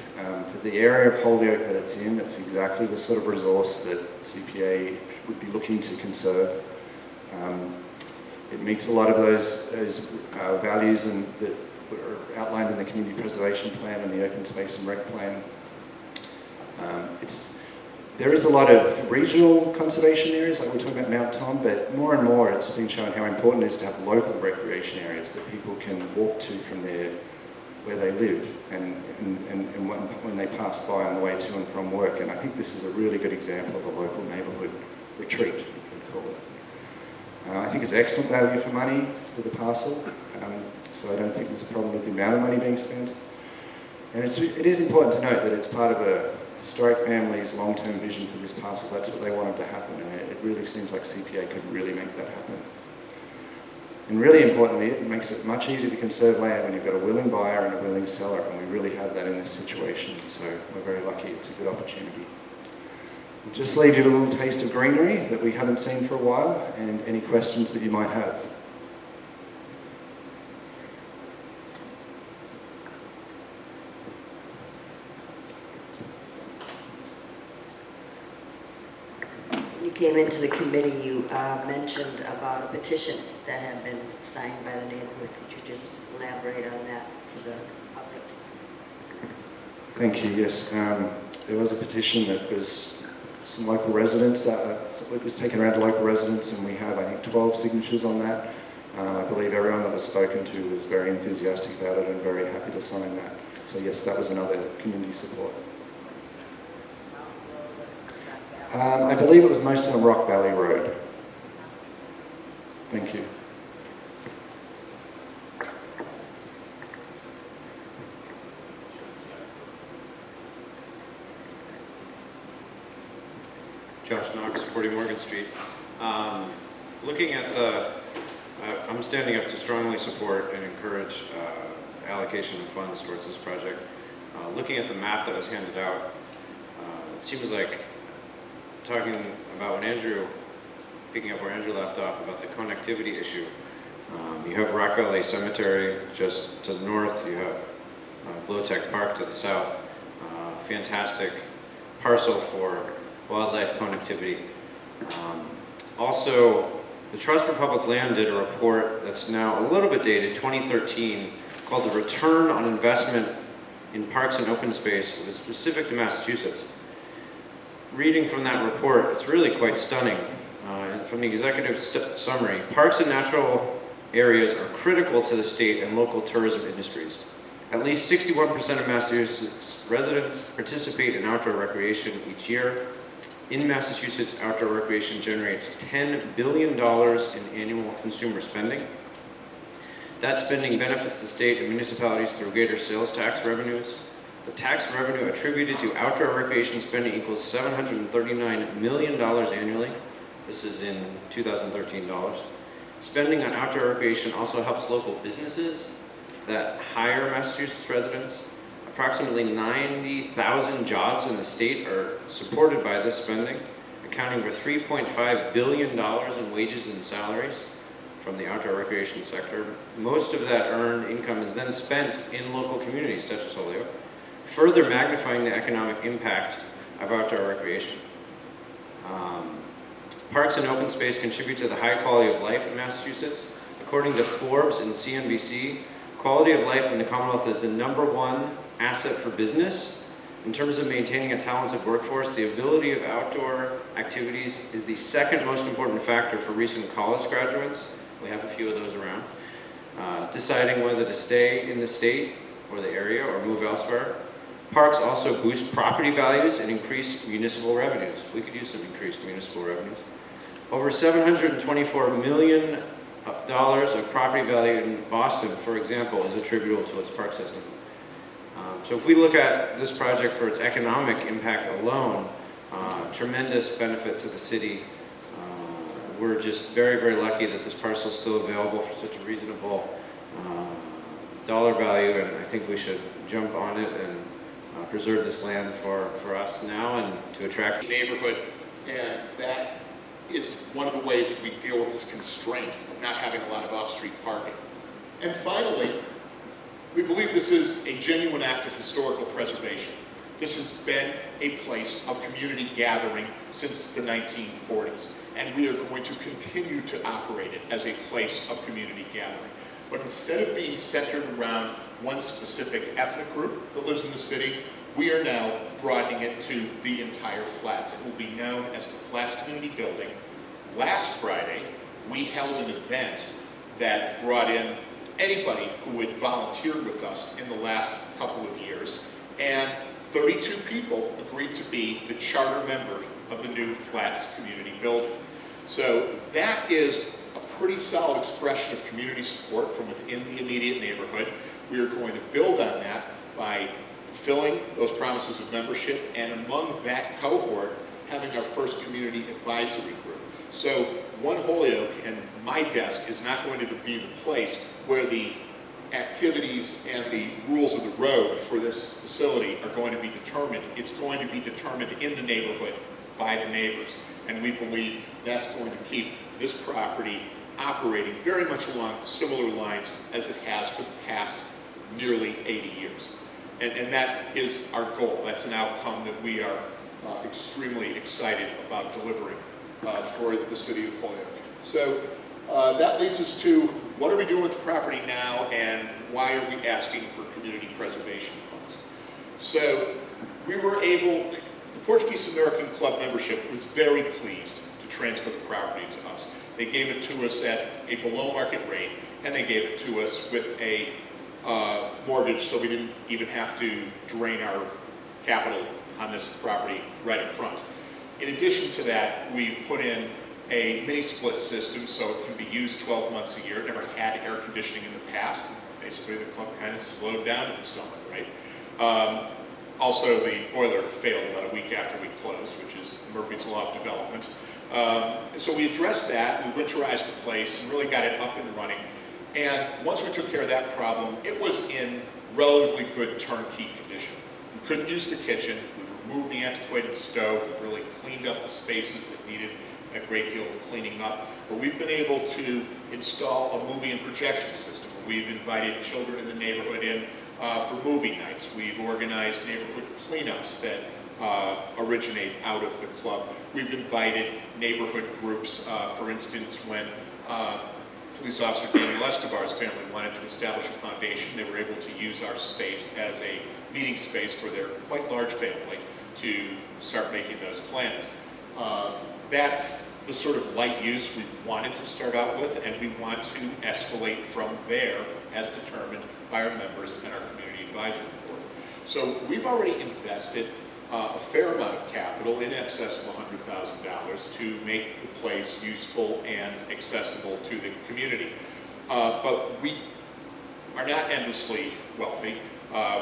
For the area of Holyoke that it's in, it's exactly the sort of resource that CPA would be looking to conserve. It meets a lot of those values and that were outlined in the Community Preservation Plan and the Open Space and Rec Plan. There is a lot of regional conservation areas, like we're talking about Mount Tom, but more and more it's been shown how important it is to have local recreation areas that people can walk to from where they live and when they pass by on the way to and from work. And I think this is a really good example of a local neighbourhood retreat, you could call it. I think it's excellent value for money for the parcel, so I don't think there's a problem with the amount of money being spent. And it is important to note that it's part of a historic family's long-term vision for this parcel. That's what they wanted to happen, and it really seems like CPA could really make that happen. And really importantly, it makes it much easier to conserve land when you've got a willing buyer and a willing seller, and we really have that in this situation, so we're very lucky. It's a good opportunity. I'll just leave you with a little taste of greenery that we haven't seen for a while, and any questions that you might have. When you came into the committee, you mentioned about a petition that had been signed by the neighborhood. Could you just elaborate on that for the public? Thank you, yes. There was a petition that was some local residents, it was taken around to local residents, and we have, I think, 12 signatures on that. I believe everyone that was spoken to was very enthusiastic about it and very happy to sign that. So yes, that was another community support. I believe it was mostly on Rock Valley Road. Thank you. Josh Knox, 40 Morgan Street. Looking at I'm standing up to strongly support and encourage allocation of funds towards this project. Looking at the map that was handed out, it seems like talking about picking up where Andrew left off about the connectivity issue. You have Rock Valley Cemetery just to the north, you have Glowtech Park to the south. Fantastic parcel for wildlife connectivity. Also, the Trust for Public Land did a report that's now a little bit dated, 2013, called The Return on Investment in Parks and Open Space. It was specific to Massachusetts. Reading from that report, it's really quite stunning. From the executive summary, parks and natural areas are critical to the state and local tourism industries. At least 61% of Massachusetts residents participate in outdoor recreation each year. In Massachusetts, outdoor recreation generates $10 billion in annual consumer spending. That spending benefits the state and municipalities through greater sales tax revenues. The tax revenue attributed to outdoor recreation spending equals $739 million annually. This is in 2013 dollars. Spending on outdoor recreation also helps local businesses that hire Massachusetts residents. Approximately 90,000 jobs in the state are supported by this spending, accounting for $3.5 billion in wages and salaries from the outdoor recreation sector. Most of that earned income is then spent in local communities such as Holyoke, further magnifying the economic impact of outdoor recreation. Parks and open space contribute to the high quality of life in Massachusetts. According to Forbes and CNBC, quality of life in the Commonwealth is the #1 asset for business. In terms of maintaining a talented workforce, the ability of outdoor activities is the second most important factor for recent college graduates. We have a few of those around. Deciding whether to stay in the state or the area or move elsewhere. Parks also boost property values and increase municipal revenues. We could use some increased municipal revenues. Over $724 million of property value in Boston, for example, is attributable to its park system. So if we look at this project for its economic impact alone, tremendous benefit to the city. We're just very, very lucky that this parcel is still available for such a reasonable dollar value, and I think we should jump on it and preserve this land for us now and to attract the neighborhood, and that is one of the ways that we deal with this constraint of not having a lot of off-street parking. And finally, believe this is a genuine act of historical preservation. This has been a place of community gathering since the 1940s, and we are going to continue to operate it as a place of community gathering. But instead of being centered around one specific ethnic group that lives in the city, we are now broadening it to the entire Flats. It will be known as the Flats Community Building. Last Friday, we held an event that brought in anybody who had volunteered with us in the last couple of years, and 32 people agreed to be the charter member of the new Flats Community Building. So that is a pretty solid expression of community support from within the immediate neighborhood. We are going to build on that by fulfilling those promises of membership, and among that cohort, having our first community advisory group. So One Holyoke and my desk is not going to be the place where the activities and the rules of the road for this facility are going to be determined. It's going to be determined in the neighborhood by the neighbors. And we believe that's going to keep this property operating very much along similar lines as it has for the past nearly 80 years. And that is our goal. That's an outcome that we are extremely excited about delivering for the city of Holyoke. So that leads us to what are we doing with the property now, and why are we asking for community preservation funds? So we were able, the Portuguese American Club membership was very pleased to transfer the property to us. They gave it to us at a below market rate, and they gave it to us with a mortgage, so we didn't even have to drain our capital on this property right up front. In addition to that, we've put in a mini split system so it can be used 12 months a year. It never had air conditioning in the past. Basically, the club kind of slowed down in the summer, right? Also, the boiler failed about a week after we closed, which is Murphy's Law of development. So we addressed that, we winterized the place, and really got it up and running. And once we took care of that problem, it was in relatively good turnkey condition. We couldn't use the kitchen. We've removed the antiquated stove. We've really cleaned up the spaces that needed a great deal of cleaning up. But we've been able to install a movie and projection system. We've invited children in the neighborhood in for movie nights. We've organized neighborhood cleanups that originate out of the club. We've invited neighborhood groups, for instance, when police officer Daniel Escobar's family wanted to establish a foundation, they were able to use our space as a meeting space for their quite large family to start making those plans. That's the sort of light use we wanted to start out with, and we want to escalate from there as determined by our members and our community advisory board. So we've already invested a fair amount of capital, in excess of $100,000, to make the place useful and accessible to the community. But we are not endlessly wealthy.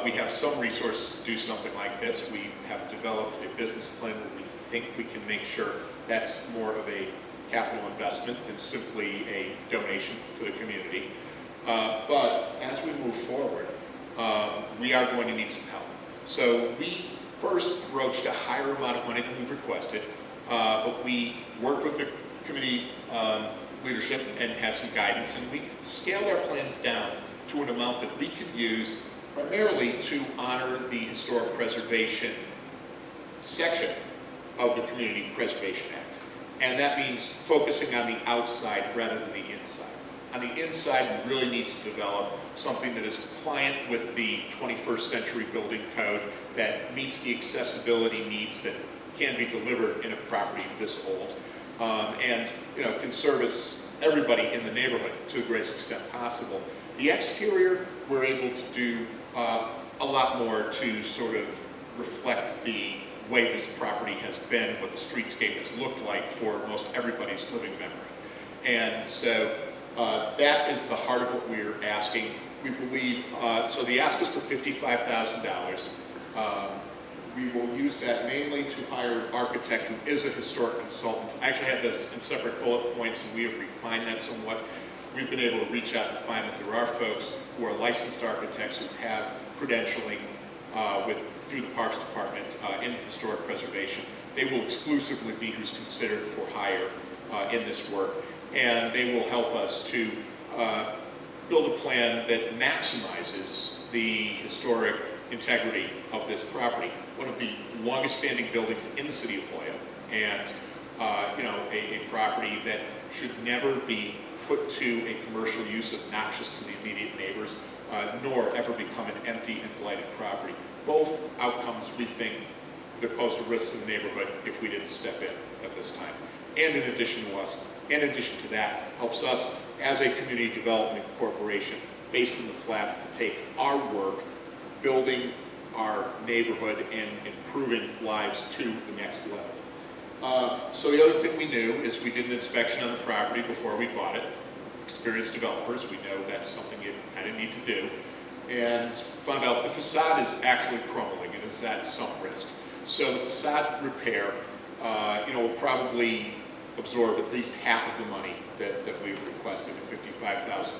We have some resources to do something like this. We have developed a business plan where we think we can make sure that's more of a capital investment than simply a donation to the community. But as we move forward, we are going to need some help. So we first broached a higher amount of money than we've requested, but we worked with the committee leadership and had some guidance, and we scaled our plans down to an amount that we could use primarily to honor the historic preservation section of the Community Preservation Act. And that means focusing on the outside rather than the inside. On the inside, we really need to develop something that is compliant with the 21st century building code, that meets the accessibility needs that can be delivered in a property this old, and can service everybody in the neighborhood to the greatest extent possible. The exterior, we're able to do a lot more to sort of reflect the way this property has been, what the streetscape has looked like for most everybody's living memory. And so that is the heart of what we're asking. We believe, so the ask is for $55,000. We will use that mainly to hire an architect who is a historic consultant. I actually had this in separate bullet points, and we have refined that somewhat. We've been able to reach out and find that there are folks who are licensed architects who have credentialing through the Parks Department in historic preservation. They will exclusively be who's considered for hire in this work, and they will help us to build a plan that maximizes the historic integrity of this property. One of the longest standing buildings in the city of Holyoke, and you know, a property that should never be put to a commercial use obnoxious to the immediate neighbors, nor ever become an empty and blighted property. Both outcomes, we think, that pose a risk to the neighborhood if we didn't step in at this time. And in addition to that, helps us as a community development corporation based in the flats to take our work, building our neighborhood and improving lives to the next level. So the other thing we knew is we did an inspection on the property before we bought it. Experienced developers, we know that's something you kind of need to do. And found out the facade is actually crumbling and is at some risk. So the facade repair, you know, will probably absorb at least half of the money that we've requested at $55,000.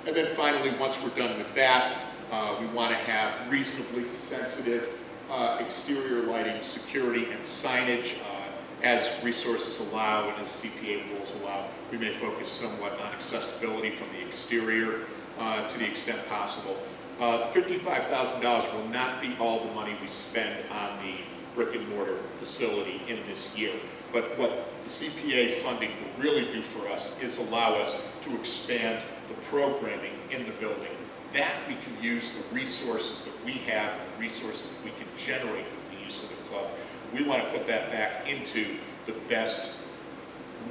And then finally, once we're done with that, we want to have reasonably sensitive exterior lighting, security, and signage as resources allow and as CPA rules allow. We may focus somewhat on accessibility from the exterior to the extent possible. The $55,000 will not be all the money we spend on the brick and mortar facility in this year. But what the CPA funding will really do for us is allow us to expand the programming in the building. That we can use the resources that we have, and resources that we can generate from the use of the club. We want to put that back into the best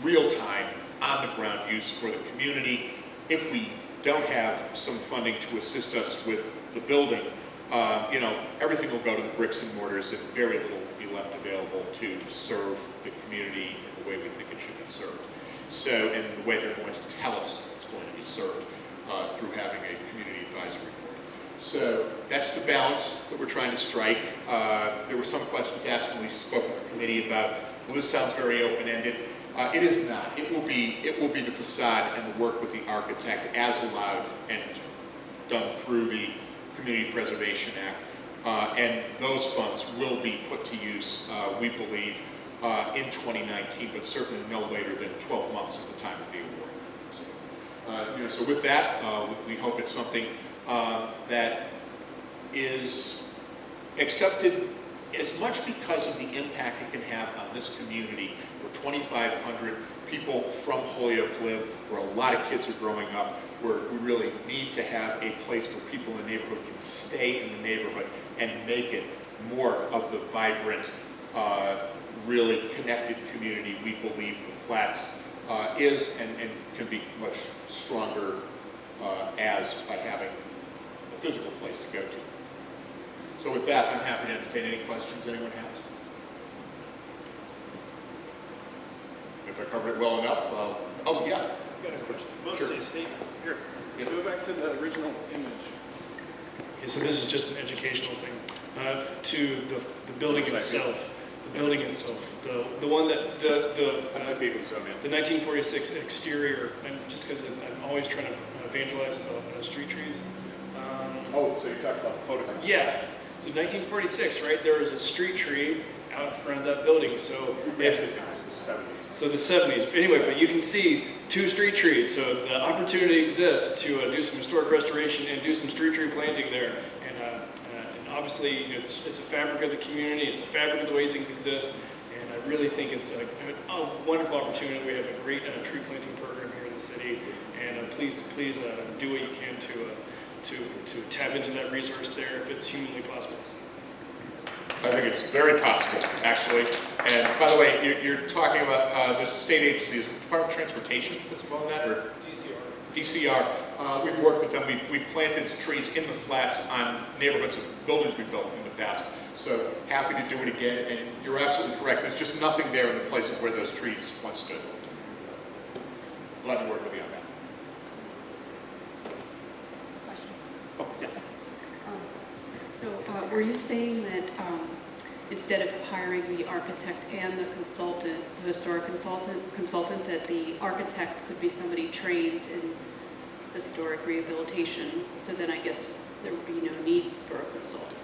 real-time, on-the-ground use for the community. If we don't have some funding to assist us with the building, you know, everything will go to the bricks and mortars and very little will be left available to serve the community in the way we think it should be served. So, and the way they're going to tell us it's going to be served through having a community advisory board. So that's the balance that we're trying to strike. There were some questions asked when we spoke with the committee about, well, this sounds very open-ended. It is not. It will be the facade and the work with the architect as allowed and done through the Community Preservation Act. And those funds will be put to use, we believe, in 2019, but certainly no later than 12 months at the time of the award. So, you know, so with that, we hope it's something that is accepted as much because of the impact it can have on this community, where 2,500 people from Holyoke live, where a lot of kids are growing up, where we really need to have a place where people in the neighborhood can stay in the neighborhood and make it more of the vibrant, really connected community we believe the Flats is and can be much stronger as by having a physical place to go to. So with that, I'm happy to entertain any questions anyone has. If I covered it well enough, oh yeah. I've got a question. Sure. Mostly a statement. Here, Yeah. go back to the original image. Okay, so this is just an educational thing. To the building itself. The building itself. The one that I might be able to zoom in. the 1946 exterior, and just because I'm always trying to evangelize about street trees. Oh, so you're talking about the photograph? Yeah. So 1946, right? There was a street tree out front of that building. So Basically, it was the 70s. So the 70s. Anyway, but you can see 2 street trees. So the opportunity exists to do some historic restoration and do some street tree planting there. And obviously, it's a fabric of the community. It's a fabric of the way things exist. And I really think it's a wonderful opportunity. We have a great tree planting program here in the city. And please do what you can to tap into that resource there if it's humanly possible. I think it's very possible, actually. And by the way, you're talking about, there's a state agency, is it the Department of Transportation that's involved in that, or? DCR. We've worked with them. We've planted trees in the Flats on neighborhoods and buildings we've built in the past. So happy to do it again. And you're absolutely correct. There's just nothing there in the places where those trees once stood. Glad to work with you on that. Oh, yeah. So were you saying that instead of hiring the architect and the consultant, the historic consultant, that the architect could be somebody trained in historic rehabilitation, so then I guess there would be no need for a consultant?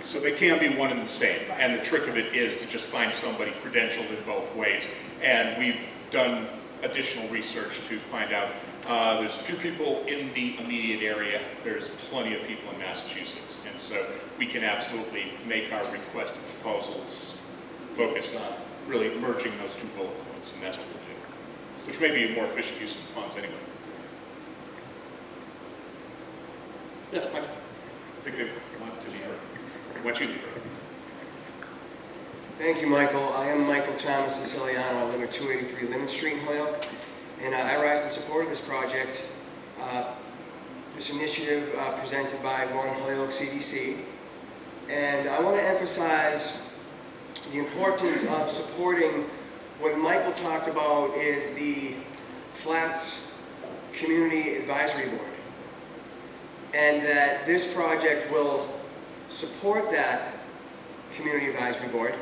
So they can be one and the same, and the trick of it is to just find somebody credentialed in both ways. And we've done additional research to find out There's a few people in the immediate area. There's plenty of people in Massachusetts. And so we can absolutely make our requested proposals focus on really merging those two bullet points, and that's what we'll do, which may be a more efficient use of the funds anyway. Yeah, Mike. I think they want to be heard. They want you to be heard. Thank you, Michael. I am Michael Thomas Siciliano. I live at 283 Linden Street in Holyoke, and I rise in support of this project, this initiative presented by One Holyoke CDC. And I want to emphasize the importance of supporting what Michael talked about is the Flats Community Advisory Board. And that this project will support that Community Advisory Board.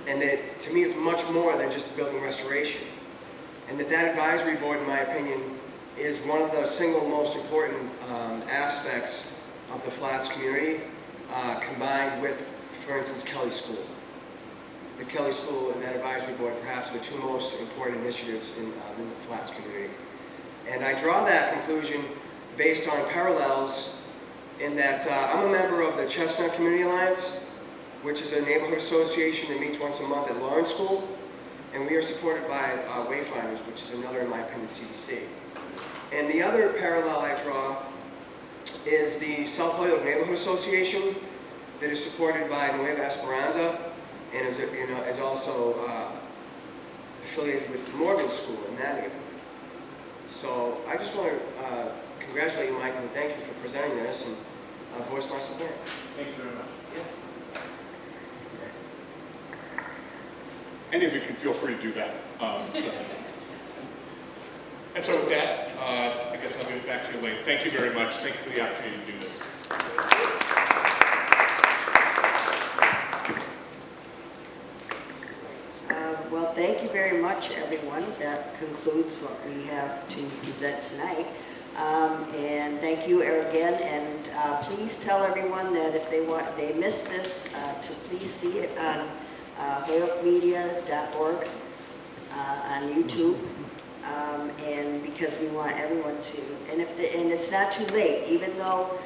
And that, to me, it's much more than just building restoration. And that advisory board, in my opinion, is one of the single most important aspects of the Flats community, combined with, for instance, Kelly School. The Kelly School and that advisory board, perhaps the two most important initiatives in the Flats community. And I draw that conclusion based on parallels in that I'm a member of the Chestnut Community Alliance, which is a neighborhood association that meets once a month at Lawrence School, and we are supported by Wayfinders, which is another, in my opinion, CDC. And the other parallel I draw is the South Holyoke Neighborhood Association that is supported by Nueva Esperanza and is also affiliated with Morgan School in that neighborhood. So I just want to congratulate you, Mike, and thank you for presenting this and voice my support. Thank you very much. Yeah. Any of you can feel free to do that. And so with that, I guess I'll give it back to you, Elaine. Thank you very much. Thank you for the opportunity to do this. Well, thank you very much, everyone. That concludes what we have to present tonight. And thank you again. And please tell everyone that if they missed this, to please see it on holyokemedia.org on YouTube. And because we want everyone to, and it's not too late, even though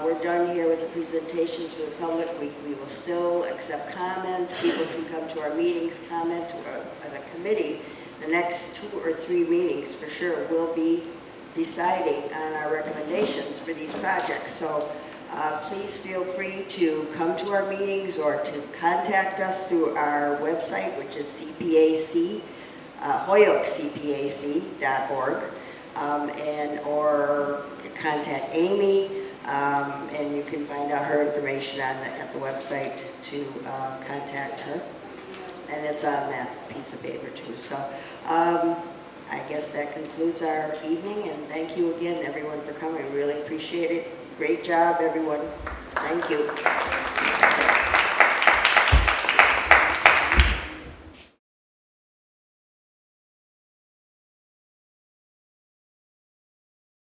we're done here with the presentations for the public, we will still accept comment. People can come to our meetings, comment to the committee. The next 2 or 3 meetings for sure will be deciding on our recommendations for these projects. So please feel free to come to our meetings or to contact us through our website, which is CPAC, holyokeCPAC.org, or contact Amy, and you can find out her information at the website to contact her. And it's on that piece of paper too. So I guess that concludes our evening, and thank you again, everyone, for coming. Really appreciate it. Great job, everyone. Thank you.